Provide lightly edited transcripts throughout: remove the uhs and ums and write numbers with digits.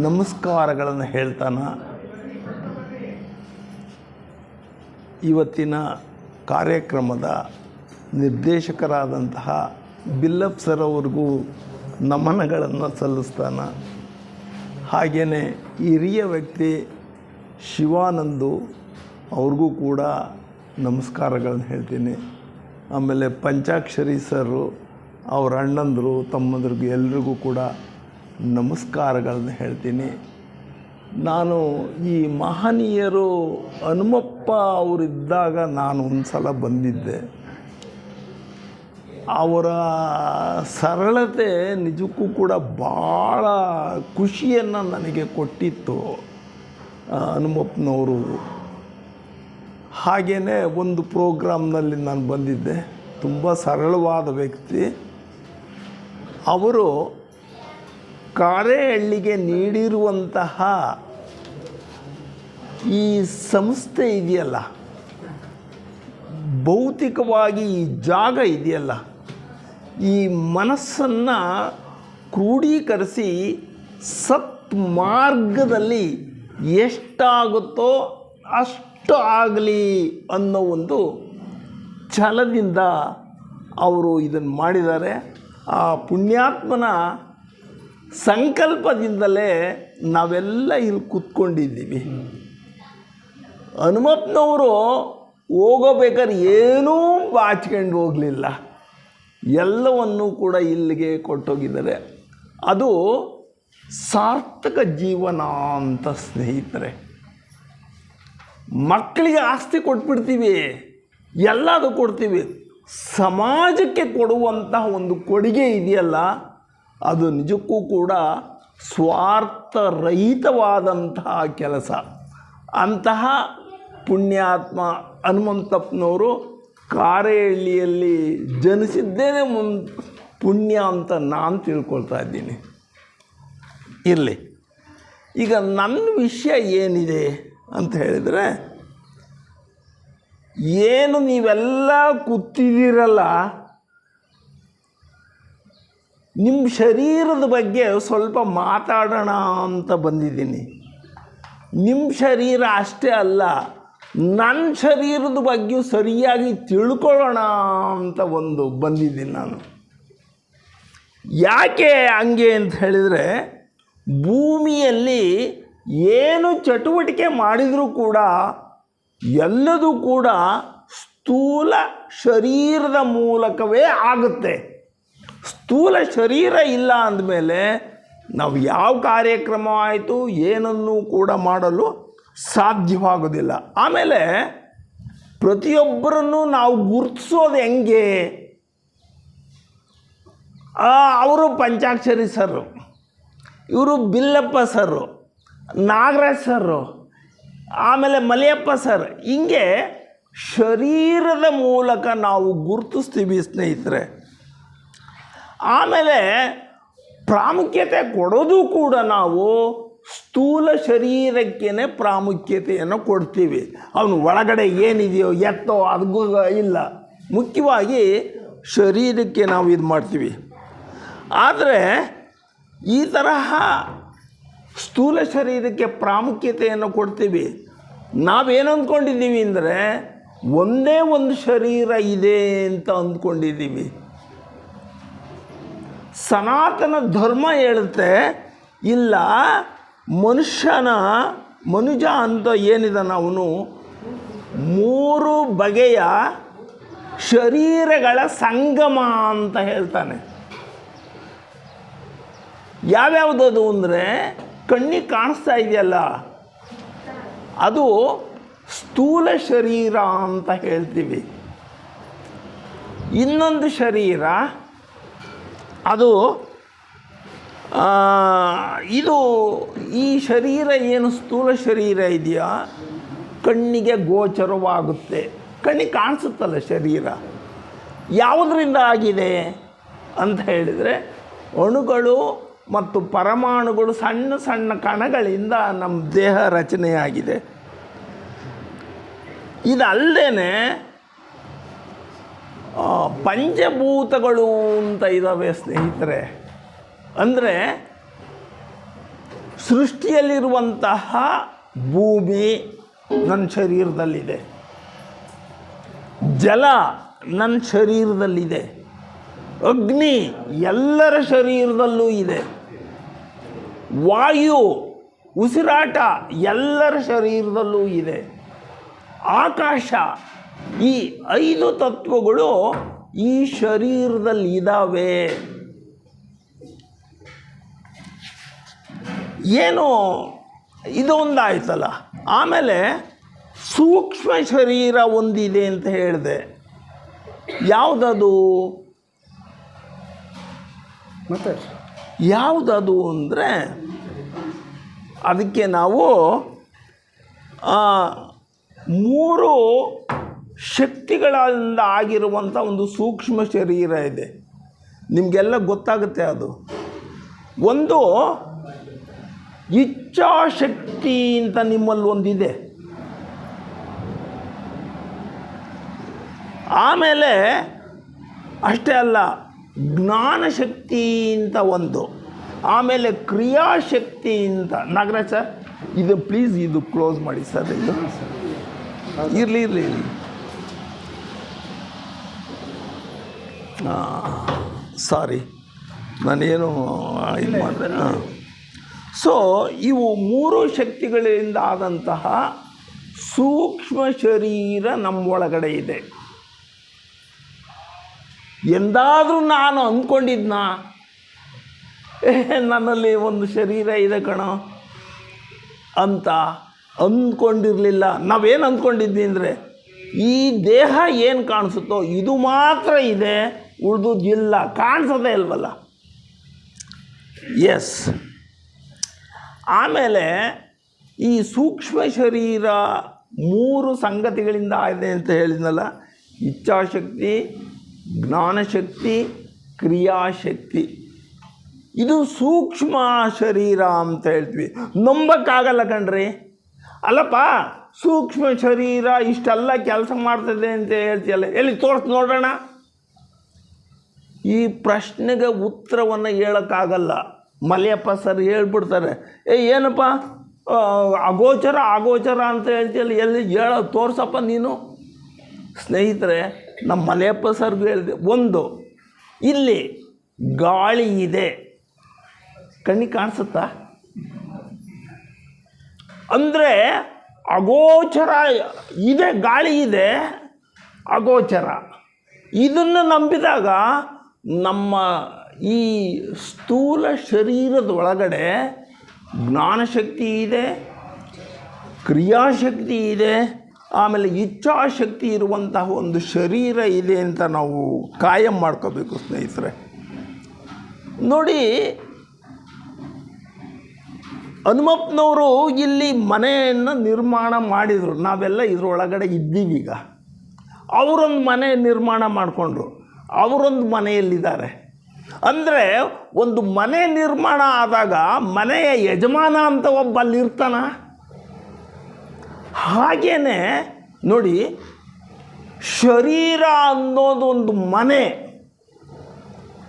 ನಮಸ್ಕಾರಗಳನ್ನು ಹೇಳ್ತಾನ ಇವತ್ತಿನ ಕಾರ್ಯಕ್ರಮದ ನಿರ್ದೇಶಕರಾದಂತಹ ಬಿಲ್ಲಪ್ ಸರ್ ಅವ್ರಿಗೂ ನಮನಗಳನ್ನು ಸಲ್ಲಿಸ್ತಾನ. ಹಾಗೆಯೇ ಹಿರಿಯ ವ್ಯಕ್ತಿ ಶಿವಾನಂದು ಅವ್ರಿಗೂ ಕೂಡ ನಮಸ್ಕಾರಗಳನ್ನು ಹೇಳ್ತೀನಿ. ಆಮೇಲೆ ಪಂಚಾಕ್ಷರಿ ಸರು, ಅವ್ರ ಅಣ್ಣಂದರು, ತಮ್ಮಂದ್ರಿಗೂ ಎಲ್ರಿಗೂ ಕೂಡ ನಮಸ್ಕಾರಗಳನ್ನು ಹೇಳ್ತೀನಿ. ನಾನು ಈ ಮಹನೀಯರು ಹನುಮಪ್ಪ ಅವರಿದ್ದಾಗ ನಾನು ಒಂದು ಸಲ ಬಂದಿದ್ದೆ. ಅವರ ಸರಳತೆ ನಿಜಕ್ಕೂ ಕೂಡ ಭಾಳ ಖುಷಿಯನ್ನು ನನಗೆ ಕೊಟ್ಟಿತ್ತು. ಹನುಮಪ್ಪನವರು ಹಾಗೆಯೇ ಒಂದು ಪ್ರೋಗ್ರಾಮ್ನಲ್ಲಿ ನಾನು ಬಂದಿದ್ದೆ. ತುಂಬ ಸರಳವಾದ ವ್ಯಕ್ತಿ. ಅವರು ಕಾರೇಹಳ್ಳಿಗೆ ನೀಡಿರುವಂತಹ ಈ ಸಂಸ್ಥೆ ಇದೆಯಲ್ಲ, ಭೌತಿಕವಾಗಿ ಈ ಜಾಗ ಇದೆಯಲ್ಲ, ಈ ಮನಸ್ಸನ್ನು ಕ್ರೋಢೀಕರಿಸಿ ಸತ್ ಮಾರ್ಗದಲ್ಲಿ ಎಷ್ಟಾಗುತ್ತೋ ಅಷ್ಟು ಆಗಲಿ ಅನ್ನೋ ಒಂದು ಛಲದಿಂದ ಅವರು ಇದನ್ನು ಮಾಡಿದ್ದಾರೆ. ಆ ಪುಣ್ಯಾತ್ಮನ ಸಂಕಲ್ಪದಿಂದಲೇ ನಾವೆಲ್ಲ ಇಲ್ಲಿ ಕೂತ್ಕೊಂಡಿದ್ದೀವಿ. ಹನುಮಪ್ಪನವರು ಹೋಗಬೇಕಾದ್ರೆ ಏನೂ ಬಾಚ್ಕೊಂಡು ಹೋಗಲಿಲ್ಲ, ಎಲ್ಲವನ್ನೂ ಕೂಡ ಇಲ್ಲಿಗೆ ಕೊಟ್ಟೋಗಿದ್ದಾರೆ. ಅದು ಸಾರ್ಥಕ ಜೀವನ ಅಂತ ಸ್ನೇಹಿತರೆ. ಮಕ್ಕಳಿಗೆ ಆಸ್ತಿ ಕೊಟ್ಬಿಡ್ತೀವಿ, ಎಲ್ಲದೂ ಕೊಡ್ತೀವಿ. ಸಮಾಜಕ್ಕೆ ಕೊಡುವಂತಹ ಒಂದು ಕೊಡುಗೆ ಇದೆಯಲ್ಲ, ಅದು ನಿಜಕ್ಕೂ ಕೂಡ ಸ್ವಾರ್ಥರಹಿತವಾದಂತಹ ಕೆಲಸ. ಅಂತಹ ಪುಣ್ಯಾತ್ಮ ಹನುಮಂತಪ್ಪನವರು ಕಾರೇಹಳ್ಳಿಯಲ್ಲಿ ಜನಿಸಿದ್ದೇನೆ ಪುಣ್ಯ ಅಂತ ನಾನು ತಿಳ್ಕೊಳ್ತಾ ಇದ್ದೀನಿ. ಇರಲಿ, ಈಗ ನನ್ನ ವಿಷಯ ಏನಿದೆ ಅಂತ ಹೇಳಿದರೆ, ಏನು ನೀವೆಲ್ಲ ಕೂತಿದ್ದೀರಲ್ಲ, ನಿಮ್ಮ ಶರೀರದ ಬಗ್ಗೆ ಸ್ವಲ್ಪ ಮಾತಾಡೋಣ ಅಂತ ಬಂದಿದ್ದೀನಿ. ನಿಮ್ಮ ಶರೀರ ಅಷ್ಟೇ ಅಲ್ಲ, ನನ್ನ ಶರೀರದ ಬಗ್ಗೆಯೂ ಸರಿಯಾಗಿ ತಿಳ್ಕೊಳ್ಳೋಣ ಅಂತ ಬಂದಿದ್ದೀನಿ ನಾನು. ಯಾಕೆ ಹಂಗೆ ಅಂತ ಹೇಳಿದರೆ, ಭೂಮಿಯಲ್ಲಿ ಏನು ಚಟುವಟಿಕೆ ಮಾಡಿದರೂ ಕೂಡ ಎಲ್ಲದೂ ಕೂಡ ಸ್ಥೂಲ ಶರೀರದ ಮೂಲಕವೇ ಆಗುತ್ತೆ. ಸ್ಥೂಲ ಶರೀರ ಇಲ್ಲ ಅಂದಮೇಲೆ ನಾವು ಯಾವ ಕಾರ್ಯಕ್ರಮ ಆಯಿತು ಏನನ್ನೂ ಕೂಡ ಮಾಡಲು ಸಾಧ್ಯವಾಗೋದಿಲ್ಲ. ಆಮೇಲೆ ಪ್ರತಿಯೊಬ್ಬರನ್ನು ನಾವು ಗುರುತಿಸೋದು ಹೆಂಗೆ? ಅವರು ಪಂಚಾಕ್ಷರಿ ಸರು, ಇವರು ಬಿಲ್ಲಪ್ಪ ಸರು, ನಾಗರಾಜ್ ಸರು, ಆಮೇಲೆ ಮಲಿಯಪ್ಪ ಸರ್, ಹಿಂಗೆ ಶರೀರದ ಮೂಲಕ ನಾವು ಗುರುತಿಸ್ತೀವಿ ಸ್ನೇಹಿತರೆ. ಆಮೇಲೆ ಪ್ರಾಮುಖ್ಯತೆ ಕೊಡೋದು ಕೂಡ ನಾವು ಸ್ಥೂಲ ಶರೀರಕ್ಕೇ ಪ್ರಾಮುಖ್ಯತೆಯನ್ನು ಕೊಡ್ತೀವಿ. ಅವನು ಒಳಗಡೆ ಏನಿದೆಯೋ ಎತ್ತೋ ಅದಕ್ಕೂ ಇಲ್ಲ, ಮುಖ್ಯವಾಗಿ ಶರೀರಕ್ಕೆ ನಾವು ಇದು ಮಾಡ್ತೀವಿ. ಆದರೆ ಈ ತರಹ ಸ್ಥೂಲ ಶರೀರಕ್ಕೆ ಪ್ರಾಮುಖ್ಯತೆಯನ್ನು ಕೊಡ್ತೀವಿ. ನಾವೇನು ಅಂದ್ಕೊಂಡಿದ್ದೀವಿ ಅಂದರೆ, ಒಂದೇ ಒಂದು ಶರೀರ ಇದೆ ಅಂತ ಅಂದ್ಕೊಂಡಿದ್ದೀವಿ. ಸನಾತನ ಧರ್ಮ ಹೇಳುತ್ತೆ, ಇಲ್ಲ, ಮನುಜ ಅಂತ ಏನಿದಾನ ಅವನು 3 ಬಗೆಯ ಶರೀರಗಳ ಸಂಗಮ ಅಂತ ಹೇಳ್ತಾನೆ. ಯಾವ್ಯಾವುದದು ಅಂದರೆ, ಕಣ್ಣಿಗೆ ಕಾಣಿಸ್ತಾ ಇದೆಯಲ್ಲ, ಅದು ಸ್ಥೂಲ ಶರೀರ ಅಂತ ಹೇಳ್ತೀವಿ. ಇನ್ನೊಂದು ಶರೀರ ಅದು ಈ ಶರೀರ ಏನು ಸ್ಥೂಲ ಶರೀರ ಇದೆಯಾ, ಕಣ್ಣಿಗೆ ಗೋಚರವಾಗುತ್ತೆ. ಕಣ್ಣಿಗೆ ಕಾಣಿಸುತ್ತಲ್ಲ ಶರೀರ. ಯಾವುದರಿಂದ ಆಗಿದೆ ಅಂತ ಹೇಳಿದರೆ, ಅಣುಗಳು ಮತ್ತು ಪರಮಾಣುಗಳು ಸಣ್ಣ ಸಣ್ಣ ಕಣಗಳಿಂದ ನಮ್ಮ ದೇಹ ರಚನೆಯಾಗಿದೆ. ಇದಲ್ಲದೆ ಪಂಚಭೂತಗಳು ಅಂತ ಇದ್ದಾವೆ ಸ್ನೇಹಿತರೆ. ಅಂದರೆ ಸೃಷ್ಟಿಯಲ್ಲಿರುವಂತಹ ಭೂಮಿ ನನ್ನ ಶರೀರದಲ್ಲಿದೆ, ಜಲ ನನ್ನ ಶರೀರದಲ್ಲಿದೆ, ಅಗ್ನಿ ಎಲ್ಲರ ಶರೀರದಲ್ಲೂ ಇದೆ, ವಾಯು ಉಸಿರಾಟ ಎಲ್ಲರ ಶರೀರದಲ್ಲೂ ಇದೆ, ಆಕಾಶ, ಈ 5 ತತ್ವಗಳು ಈ ಶರೀರದಲ್ಲಿ ಇದ್ದಾವೆ. ಏನು ಇದೊಂದಾಯ್ತಲ್ಲ. ಆಮೇಲೆ ಸೂಕ್ಷ್ಮ ಶರೀರ ಒಂದಿದೆ ಅಂತ ಹೇಳಿದೆ. ಯಾವುದದು? ಮತ್ತೆ ಯಾವುದದು ಅಂದರೆ ಅದಕ್ಕೆ ನಾವು 3 ಶಕ್ತಿಗಳಿಂದ ಆಗಿರುವಂಥ ಒಂದು ಸೂಕ್ಷ್ಮ ಶರೀರ ಇದೆ. ನಿಮಗೆಲ್ಲ ಗೊತ್ತಾಗುತ್ತೆ. ಅದು ಒಂದು ಇಚ್ಛಾಶಕ್ತಿ ಅಂತ ನಿಮ್ಮಲ್ಲಿ ಒಂದಿದೆ. ಆಮೇಲೆ ಅಷ್ಟೇ ಅಲ್ಲ, ಜ್ಞಾನಶಕ್ತಿ ಅಂತ ಒಂದು, ಆಮೇಲೆ ಕ್ರಿಯಾಶಕ್ತಿ ಅಂತ. ನಾಗರಾಜ್ ಸರ್, ಇದು ಪ್ಲೀಸ್ ಇದು ಕ್ಲೋಸ್ ಮಾಡಿ ಸರ್. ಇದು ಇರಲಿ. ಸಾರಿ, ನಾನೇನು ಇದು ಮಾಡಿದೆ. ಸೊ ಇವು 3 ಶಕ್ತಿಗಳಿಂದ ಆದಂತಹ ಸೂಕ್ಷ್ಮ ಶರೀರ ನಮ್ಮೊಳಗಡೆ ಇದೆ. ಎಂದಾದರೂ ನಾನು ಅಂದ್ಕೊಂಡಿದ್ನ ನನ್ನಲ್ಲಿ ಒಂದು ಶರೀರ ಇದೆ ಕಣೋ ಅಂತ ಅಂದ್ಕೊಂಡಿರಲಿಲ್ಲ. ನಾವೇನು ಅಂದ್ಕೊಂಡಿದ್ವಿ ಅಂದರೆ, ಈ ದೇಹ ಏನು ಕಾಣಿಸುತ್ತೋ ಇದು ಮಾತ್ರ ಇದೆ, ಉಳಿದುದಿಲ್ಲ, ಕಾಣಿಸೋದೇ ಇಲ್ವಲ್ಲ. ಎಸ್. ಆಮೇಲೆ ಈ ಸೂಕ್ಷ್ಮ ಶರೀರ 3 ಸಂಗತಿಗಳಿಂದ ಇದೆ ಅಂತ ಹೇಳಿದ್ನಲ್ಲ. ಇಚ್ಛಾಶಕ್ತಿ, ಜ್ಞಾನಶಕ್ತಿ, ಕ್ರಿಯಾಶಕ್ತಿ. ಇದು ಸೂಕ್ಷ್ಮ ಶರೀರ ಅಂತ ಹೇಳ್ತೀವಿ. ನಂಬಕ್ಕಾಗಲ್ಲ ಕಣ್ರಿ. ಅಲ್ಲಪ್ಪ, ಸೂಕ್ಷ್ಮ ಶರೀರ ಇಷ್ಟೆಲ್ಲ ಕೆಲಸ ಮಾಡ್ತದೆ ಅಂತ ಹೇಳ್ತೀಯಲ್ಲ, ಎಲ್ಲಿ ತೋರಿಸಿ ನೋಡೋಣ. ಈ ಪ್ರಶ್ನೆಗೆ ಉತ್ತರವನ್ನು ಹೇಳೋಕ್ಕಾಗಲ್ಲ. ಮಲೆಯಪ್ಪ ಸರ್ ಹೇಳ್ಬಿಡ್ತಾರೆ, ಏನಪ್ಪ ಅಗೋಚರ ಅಂತ ಹೇಳ್ತೀಯಲ್ಲ, ಎಲ್ಲಿ ತೋರ್ಸಪ್ಪ ನೀನು. ಸ್ನೇಹಿತರೆ, ನಮ್ಮ ಮಲೆಯಪ್ಪ ಸರ್ಗೂ ಹೇಳಿದೆ. ಒಂದು, ಇಲ್ಲಿ ಗಾಳಿ ಇದೆ, ಕಣ್ಣಿಗೆ ಕಾಣಿಸುತ್ತಾ? ಅಂದರೆ ಅಗೋಚರ ಇದೆ, ಗಾಳಿ ಇದೆ, ಅಗೋಚರ. ಇದನ್ನು ನಂಬಿದಾಗ ನಮ್ಮ ಈ ಸ್ಥೂಲ ಶರೀರದ ಒಳಗಡೆ ಜ್ಞಾನಶಕ್ತಿ ಇದೆ, ಕ್ರಿಯಾಶಕ್ತಿ ಇದೆ, ಆಮೇಲೆ ಇಚ್ಛಾಶಕ್ತಿ ಇರುವಂತಹ ಒಂದು ಶರೀರ ಇದೆ ಅಂತ ನಾವು ಕಾಯಂ ಮಾಡ್ಕೋಬೇಕು ಸ್ನೇಹಿತರೆ. ನೋಡಿ, ಹನುಮಪ್ಪನವರು ಇಲ್ಲಿ ಮನೆಯನ್ನು ನಿರ್ಮಾಣ ಮಾಡಿದರು. ನಾವೆಲ್ಲ ಇದರೊಳಗಡೆ ಇದ್ದೀವಿ. ಈಗ ಅವರೊಂದು ಮನೆ ನಿರ್ಮಾಣ ಮಾಡಿಕೊಂಡ್ರು, ಅವರೊಂದು ಮನೆಯಲ್ಲಿದ್ದಾರೆ. ಅಂದರೆ ಒಂದು ಮನೆ ನಿರ್ಮಾಣ ಆದಾಗ ಮನೆಯ ಯಜಮಾನ ಅಂತ ಒಬ್ಬ ಅಲ್ಲಿರ್ತಾನ. ಹಾಗೇನೆ ನೋಡಿ, ಶರೀರ ಅನ್ನೋದೊಂದು ಮನೆ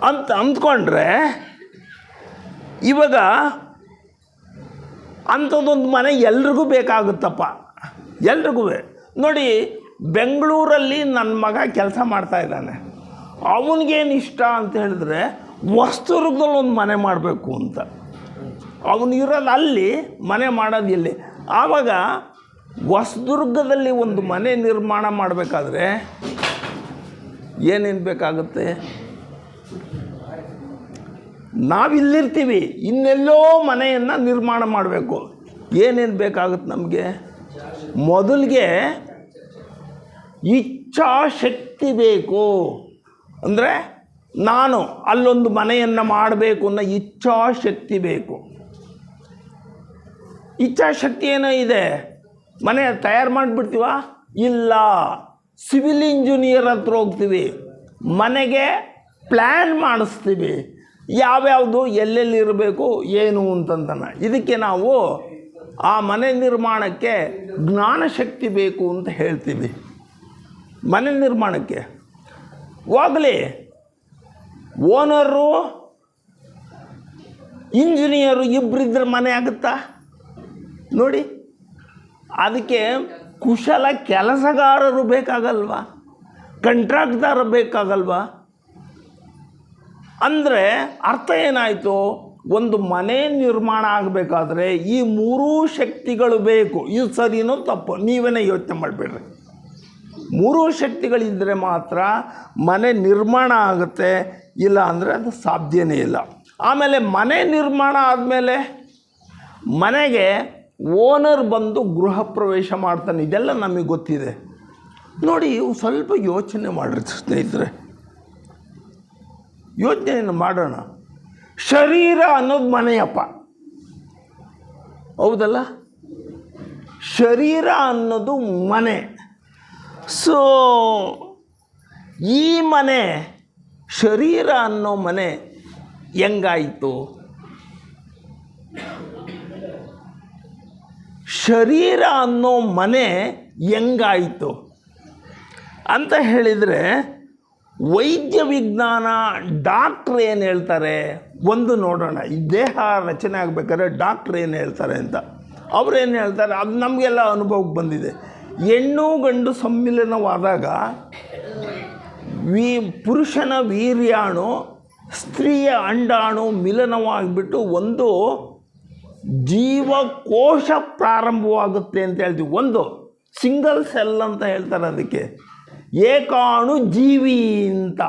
ಅಂತ ಅಂದ್ಕೊಂಡ್ರೆ, ಇವಾಗ ಅಂಥದ್ದೊಂದು ಮನೆ ಎಲ್ರಿಗೂ ಬೇಕಾಗುತ್ತಪ್ಪ, ಎಲ್ರಿಗೂ. ನೋಡಿ, ಬೆಂಗಳೂರಲ್ಲಿ ನನ್ನ ಮಗ ಕೆಲಸ ಮಾಡ್ತಾಯಿದ್ದಾನೆ. ಅವನಿಗೇನು ಇಷ್ಟ ಅಂತ ಹೇಳಿದ್ರೆ, ಹೊಸದುರ್ಗದಲ್ಲಿ ಒಂದು ಮನೆ ಮಾಡಬೇಕು ಅಂತ. ಅವನು ಇರೋದು ಅಲ್ಲಿ, ಮನೆ ಮಾಡೋದು ಇಲ್ಲಿ. ಆವಾಗ ಹೊಸದುರ್ಗದಲ್ಲಿ ಒಂದು ಮನೆ ನಿರ್ಮಾಣ ಮಾಡಬೇಕಾದ್ರೆ ಏನೇನು ಬೇಕಾಗುತ್ತೆ? ನಾವಿಲ್ಲಿರ್ತೀವಿ, ಇನ್ನೆಲ್ಲೋ ಮನೆಯನ್ನು ನಿರ್ಮಾಣ ಮಾಡಬೇಕು. ಏನೇನು ಬೇಕಾಗುತ್ತೆ ನಮಗೆ? ಮೊದಲಿಗೆ ಇಚ್ಛಾಶಕ್ತಿ ಬೇಕು. ಅಂದರೆ ನಾನು ಅಲ್ಲೊಂದು ಮನೆಯನ್ನು ಮಾಡಬೇಕು ಅನ್ನೋ ಇಚ್ಛಾಶಕ್ತಿ ಬೇಕು. ಇಚ್ಛಾಶಕ್ತಿ ಏನೋ ಇದೆ, ಮನೆ ತಯಾರು ಮಾಡಿಬಿಡ್ತೀವ? ಇಲ್ಲ, ಸಿವಿಲ್ ಇಂಜಿನಿಯರ್ ಹತ್ರ ಹೋಗ್ತೀವಿ, ಮನೆಗೆ ಪ್ಲ್ಯಾನ್ ಮಾಡಿಸ್ತೀವಿ, ಯಾವ್ಯಾವುದು ಎಲ್ಲೆಲ್ಲಿ ಇರಬೇಕು ಏನು ಅಂತಂತಾನೆ. ಇದಕ್ಕೆ ನಾವು ಆ ಮನೆ ನಿರ್ಮಾಣಕ್ಕೆ ಜ್ಞಾನಶಕ್ತಿ ಬೇಕು ಅಂತ ಹೇಳ್ತೀವಿ. ಮನೆ ನಿರ್ಮಾಣಕ್ಕೆ ಹೋಗಲಿ, ಓನರು ಇಂಜಿನಿಯರು ಇಬ್ಬರಿದ್ರೆ ಮನೆ ಆಗುತ್ತಾ ನೋಡಿ? ಅದಕ್ಕೆ ಕುಶಲ ಕೆಲಸಗಾರರು ಬೇಕಾಗಲ್ವಾ? ಕಂಟ್ರಾಕ್ಟ್ದಾರ ಬೇಕಾಗಲ್ವಾ? ಅಂದರೆ ಅರ್ಥ ಏನಾಯಿತು? ಒಂದು ಮನೆ ನಿರ್ಮಾಣ ಆಗಬೇಕಾದ್ರೆ ಈ ಮೂರೂ ಶಕ್ತಿಗಳು ಬೇಕು. ಇದು ಸರಿನೋ ತಪ್ಪು ನೀವೇನೇ ಯೋಚನೆ ಮಾಡಿಬಿಡ್ರಿ. ಮೂರೂ ಶಕ್ತಿಗಳಿದ್ದರೆ ಮಾತ್ರ ಮನೆ ನಿರ್ಮಾಣ ಆಗುತ್ತೆ, ಇಲ್ಲ ಅಂದರೆ ಅದು ಸಾಧ್ಯನೇ ಇಲ್ಲ. ಆಮೇಲೆ ಮನೆ ನಿರ್ಮಾಣ ಆದಮೇಲೆ ಮನೆಗೆ ಓನರ್ ಬಂದು ಗೃಹ ಪ್ರವೇಶ ಮಾಡ್ತಾನೆ, ಇದೆಲ್ಲ ನಮಗೆ ಗೊತ್ತಿದೆ. ನೋಡಿ, ಸ್ವಲ್ಪ ಯೋಚನೆ ಮಾಡಿರಿ ಸ್ನೇಹಿತರೆ, ಯೋಚನೆಯನ್ನು ಮಾಡೋಣ. ಶರೀರ ಅನ್ನೋದು ಮನೆಯಪ್ಪ, ಹೌದಲ್ಲ? ಶರೀರ ಅನ್ನೋದು ಮನೆ. ಸೊ ಈ ಮನೆ, ಶರೀರ ಅನ್ನೋ ಮನೆ ಹೆಂಗಾಯಿತು? ಶರೀರ ಅನ್ನೋ ಮನೆ ಹೆಂಗಾಯಿತು ಅಂತ ಹೇಳಿದರೆ, ವೈದ್ಯ ವಿಜ್ಞಾನ ಡಾಕ್ಟ್ರ್ ಏನು ಹೇಳ್ತಾರೆ ಒಂದು ನೋಡೋಣ. ಈ ದೇಹ ರಚನೆ ಆಗಬೇಕಾದ್ರೆ ಡಾಕ್ಟ್ರ್ ಏನು ಹೇಳ್ತಾರೆ ಅಂತ. ಅವರೇನು ಹೇಳ್ತಾರೆ, ಅದು ನಮಗೆಲ್ಲ ಅನುಭವಕ್ಕೆ ಬಂದಿದೆ. ಹೆಣ್ಣು ಗಂಡು ಸಮ್ಮಿಲನವಾದಾಗ ಪುರುಷನ ವೀರ್ಯಾಣು ಸ್ತ್ರೀಯ ಅಂಡಾಣು ಮಿಲನವಾಗಿಬಿಟ್ಟು ಒಂದು ಜೀವಕೋಶ ಪ್ರಾರಂಭವಾಗುತ್ತೆ ಅಂತ ಹೇಳ್ತೀವಿ. ಒಂದು ಸಿಂಗಲ್ ಸೆಲ್ ಅಂತ ಹೇಳ್ತಾರೆ ಅದಕ್ಕೆ, ಏಕಾಣು ಜೀವಿ ಅಂತ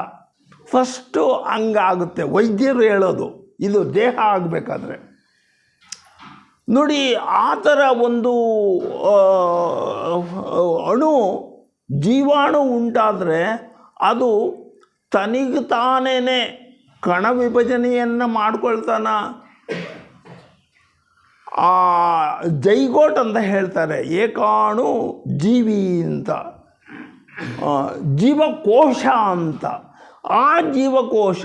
ಫಸ್ಟು ಹಂಗಾಗುತ್ತೆ ವೈದ್ಯರು ಹೇಳೋದು. ಇದು ದೇಹ ಆಗಬೇಕಾದ್ರೆ ನೋಡಿ, ಆ ಥರ ಒಂದು ಅಣು ಜೀವಾಣು ಉಂಟಾದರೆ ಅದು ತನಿಗೆ ತಾನೇ ಕಣ ವಿಭಜನೆಯನ್ನು ಮಾಡ್ಕೊಳ್ತಾನ. ಜೈಗೋಟ್ ಅಂತ ಹೇಳ್ತಾರೆ, ಏಕಾಣು ಜೀವಿ ಅಂತ, ಜೀವಕೋಶ ಅಂತ. ಆ ಜೀವಕೋಶ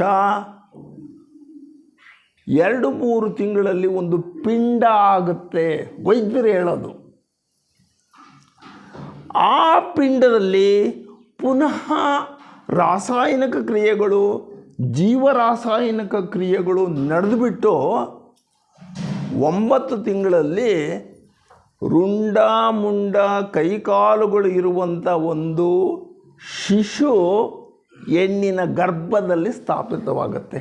2-3 ತಿಂಗಳಲ್ಲಿ ಒಂದು ಪಿಂಡ ಆಗುತ್ತೆ ವೈದ್ಯರು ಹೇಳೋದು. ಆ ಪಿಂಡದಲ್ಲಿ ಪುನಃ ರಾಸಾಯನಿಕ ಕ್ರಿಯೆಗಳು, ಜೀವರಾಸಾಯನಿಕ ಕ್ರಿಯೆಗಳು ನಡೆದುಬಿಟ್ಟು 9 ತಿಂಗಳಲ್ಲಿ ರುಂಡ ಮುಂಡ ಕೈಕಾಲುಗಳು ಇರುವಂಥ ಒಂದು ಶಿಶು ಹೆಣ್ಣಿನ ಗರ್ಭದಲ್ಲಿ ಸ್ಥಾಪಿತವಾಗುತ್ತೆ.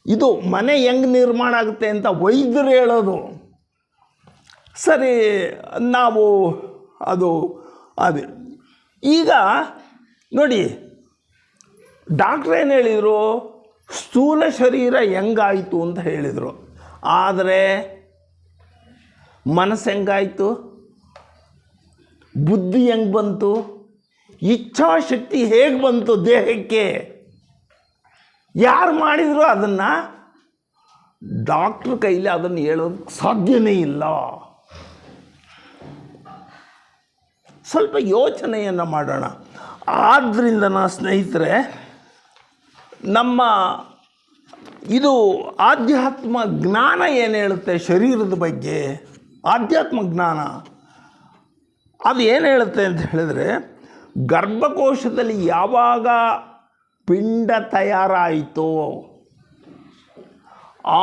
ಇದು ಮನೆ ಹೆಂಗೆ ನಿರ್ಮಾಣ ಆಗುತ್ತೆ ಅಂತ ವೈದ್ಯರು ಹೇಳೋದು. ಸರಿ, ನಾವು ಅದು ಈಗ ನೋಡಿ, ಡಾಕ್ಟ್ರ್ ಏನು ಹೇಳಿದರು, ಸ್ಥೂಲ ಶರೀರ ಹೆಂಗಾಯಿತು ಅಂತ ಹೇಳಿದರು. ಆದರೆ ಮನಸ್ಸು ಹೆಂಗಾಯಿತು, ಬುದ್ಧಿ ಹೆಂಗೆ ಬಂತು, ಇಚ್ಛಾಶಕ್ತಿ ಹೇಗೆ ಬಂತು ದೇಹಕ್ಕೆ, ಯಾರು ಮಾಡಿದ್ರು ಅದನ್ನು? ಡಾಕ್ಟ್ರ್ ಕೈಲಿ ಅದನ್ನು ಹೇಳೋದಕ್ಕೆ ಸಾಧ್ಯನೇ ಇಲ್ಲ. ಸ್ವಲ್ಪ ಯೋಚನೆಯನ್ನು ಮಾಡೋಣ. ಆದ್ದರಿಂದ ಸ್ನೇಹಿತರೆ, ನಮ್ಮ ಇದು ಆಧ್ಯಾತ್ಮ ಜ್ಞಾನ ಏನು ಹೇಳುತ್ತೆ ಶರೀರದ ಬಗ್ಗೆ, ಆಧ್ಯಾತ್ಮ ಜ್ಞಾನ ಅದು ಏನು ಹೇಳುತ್ತೆ ಅಂತ ಹೇಳಿದರೆ, ಗರ್ಭಕೋಶದಲ್ಲಿ ಯಾವಾಗ ಪಿಂಡ ತಯಾರಾಯಿತೋ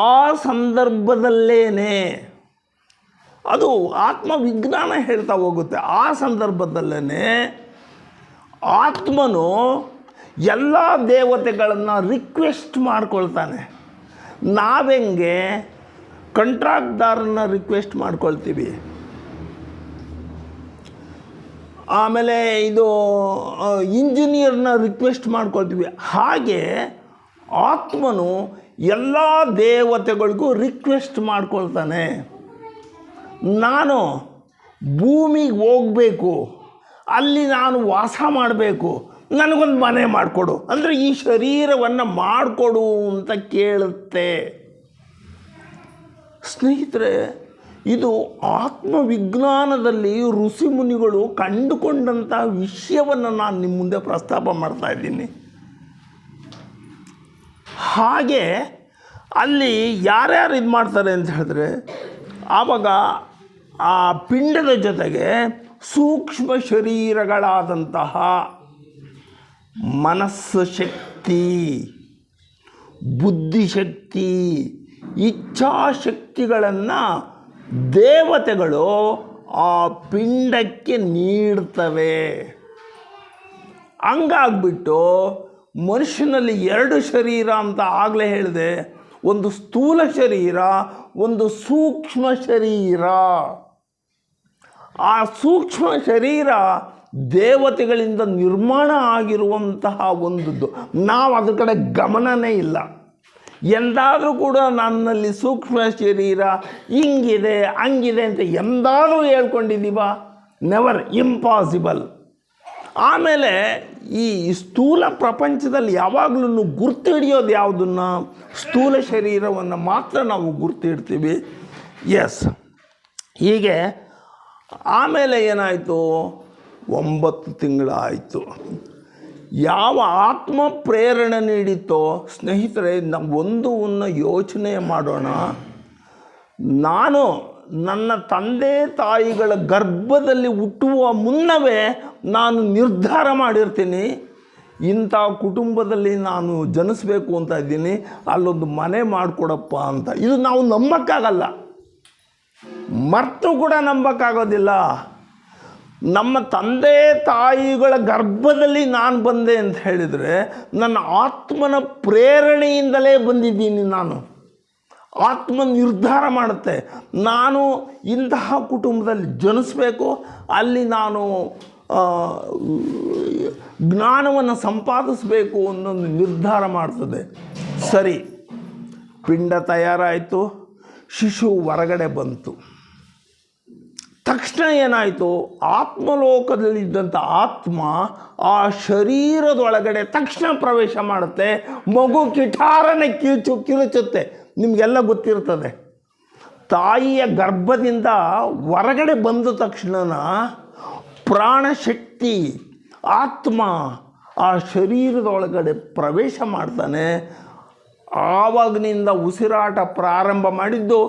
ಆ ಸಂದರ್ಭದಲ್ಲೇನೆ, ಅದು ಆತ್ಮವಿಜ್ಞಾನ ಹೇಳ್ತಾ ಹೋಗುತ್ತೆ, ಆ ಸಂದರ್ಭದಲ್ಲೇ ಆತ್ಮನು ಎಲ್ಲ ದೇವತೆಗಳನ್ನು ರಿಕ್ವೆಸ್ಟ್ ಮಾಡ್ಕೊಳ್ತಾನೆ. ನಾವೆಂಗೆ ಕಂಟ್ರಾಕ್ಟ್ದಾರನ್ನ ರಿಕ್ವೆಸ್ಟ್ ಮಾಡ್ಕೊಳ್ತೀವಿ, ಆಮೇಲೆ ಇದು ಇಂಜಿನಿಯರ್ನ ರಿಕ್ವೆಸ್ಟ್ ಮಾಡ್ಕೊಳ್ತೀವಿ, ಹಾಗೆ ಆತ್ಮನು ಎಲ್ಲ ದೇವತೆಗಳಿಗೂ ರಿಕ್ವೆಸ್ಟ್ ಮಾಡ್ಕೊಳ್ತಾನೆ. ನಾನು ಭೂಮಿಗೆ ಹೋಗಬೇಕು, ಅಲ್ಲಿ ನಾನು ವಾಸ ಮಾಡಬೇಕು, ನನಗೊಂದು ಮನೆ ಮಾಡಿಕೊಡು ಅಂದರೆ ಈ ಶರೀರವನ್ನು ಮಾಡಿಕೊಡು ಅಂತ ಕೇಳುತ್ತೆ. ಸ್ನೇಹಿತರೆ, ಇದು ಆತ್ಮವಿಜ್ಞಾನದಲ್ಲಿ ಋಷಿಮುನಿಗಳು ಕಂಡುಕೊಂಡಂಥ ವಿಷಯವನ್ನು ನಾನು ನಿಮ್ಮ ಮುಂದೆ ಪ್ರಸ್ತಾಪ ಮಾಡ್ತಾ ಇದ್ದೀನಿ. ಹಾಗೆ ಅಲ್ಲಿ ಯಾರ್ಯಾರು ಇದು ಮಾಡ್ತಾರೆ ಅಂತ ಹೇಳಿದ್ರೆ, ಆವಾಗ ಆ ಪಿಂಡದ ಜೊತೆಗೆ ಸೂಕ್ಷ್ಮ ಶರೀರಗಳಾದಂತಹ ಮನಸ್ಸು ಶಕ್ತಿ, ಬುದ್ಧಿಶಕ್ತಿ, ಇಚ್ಛಾಶಕ್ತಿಗಳನ್ನು ದೇವತೆಗಳು ಆ ಪಿಂಡಕ್ಕೆ ನೀಡ್ತವೆ. ಹಂಗಾಗ್ಬಿಟ್ಟು ಮನುಷ್ಯನಲ್ಲಿ 2 ಶರೀರ ಅಂತ ಆಗಲೇ ಹೇಳಿದೆ. ಒಂದು ಸ್ಥೂಲ ಶರೀರ, ಒಂದು ಸೂಕ್ಷ್ಮ ಶರೀರ. ಆ ಸೂಕ್ಷ್ಮ ಶರೀರ ದೇವತೆಗಳಿಂದ ನಿರ್ಮಾಣ ಆಗಿರುವಂತಹ ಒಂದದ್ದು. ನಾವು ಅದ್ರ ಕಡೆ ಗಮನನೇ ಇಲ್ಲ. ಎಂದಾದರೂ ಕೂಡ ನನ್ನಲ್ಲಿ ಸೂಕ್ಷ್ಮ ಶರೀರ ಹಿಂಗಿದೆ ಹಂಗಿದೆ ಅಂತ ಎಂದಾದರೂ ಹೇಳ್ಕೊಂಡಿದ್ದೀವ? Never, impossible. ಆಮೇಲೆ ಈ ಸ್ಥೂಲ ಪ್ರಪಂಚದಲ್ಲಿ ಯಾವಾಗಲೂ ಗುರ್ತು ಹಿಡಿಯೋದು ಯಾವುದನ್ನು? ಸ್ಥೂಲ ಶರೀರವನ್ನು ಮಾತ್ರ ನಾವು ಗುರ್ತು ಹಿಡ್ತೀವಿ. ಎಸ್. ಹೀಗೆ ಆಮೇಲೆ ಏನಾಯಿತು? 9 ತಿಂಗಳಾಯಿತು. ಯಾವ ಆತ್ಮ ಪ್ರೇರಣೆ ನೀಡಿತೋ, ಸ್ನೇಹಿತರೆ, ಒಂದನ್ನು ಯೋಚನೆ ಮಾಡೋಣ. ನಾನು ನನ್ನ ತಂದೆ ತಾಯಿಗಳ ಗರ್ಭದಲ್ಲಿ ಹುಟ್ಟುವ ಮುನ್ನವೇ ನಾನು ನಿರ್ಧಾರ ಮಾಡಿರ್ತೀನಿ, ಇಂಥ ಕುಟುಂಬದಲ್ಲಿ ನಾನು ಜನಿಸ್ಬೇಕು ಅಂತ ಇದ್ದೀನಿ, ಅಲ್ಲೊಂದು ಮನೆ ಮಾಡಿಕೊಡಪ್ಪ ಅಂತ. ಇದು ನಾವು ನಂಬಕ್ಕಾಗಲ್ಲ, ಮರ್ತು ಕೂಡ ನಂಬಕ್ಕಾಗೋದಿಲ್ಲ. ನಮ್ಮ ತಂದೆ ತಾಯಿಗಳ ಗರ್ಭದಲ್ಲಿ ನಾನು ಬಂದೆ ಅಂತ ಹೇಳಿದರೆ ನನ್ನ ಆತ್ಮನ ಪ್ರೇರಣೆಯಿಂದಲೇ ಬಂದಿದ್ದೀನಿ. ನಾನು ಆತ್ಮ ನಿರ್ಧಾರ ಮಾಡುತ್ತೆ, ನಾನು ಇಂತಹ ಕುಟುಂಬದಲ್ಲಿ ಜನಿಸ್ಬೇಕು, ಅಲ್ಲಿ ನಾನು ಜ್ಞಾನವನ್ನು ಸಂಪಾದಿಸಬೇಕು ಅನ್ನೊಂದು ನಿರ್ಧಾರ ಮಾಡ್ತದೆ. ಸರಿ, ಪಿಂಡ ತಯಾರಾಯಿತು, ಶಿಶು ಹೊರಗಡೆ ಬಂತು. ತಕ್ಷಣ ಏನಾಯಿತು? ಆತ್ಮಲೋಕದಲ್ಲಿದ್ದಂಥ ಆತ್ಮ ಆ ಶರೀರದೊಳಗಡೆ ತಕ್ಷಣ ಪ್ರವೇಶ ಮಾಡುತ್ತೆ. ಮಗು ಕಿಟಾರನೆ ಕಿರುಚುತ್ತೆ. ನಿಮಗೆಲ್ಲ ಗೊತ್ತಿರ್ತದೆ. ತಾಯಿಯ ಗರ್ಭದಿಂದ ಹೊರಗಡೆ ಬಂದ ತಕ್ಷಣ ಪ್ರಾಣಶಕ್ತಿ ಆತ್ಮ ಆ ಶರೀರದೊಳಗಡೆ ಪ್ರವೇಶ ಮಾಡ್ತಾನೆ. ಆವಾಗಿನಿಂದ ಉಸಿರಾಟ ಪ್ರಾರಂಭ ಮಾಡಿದ್ದು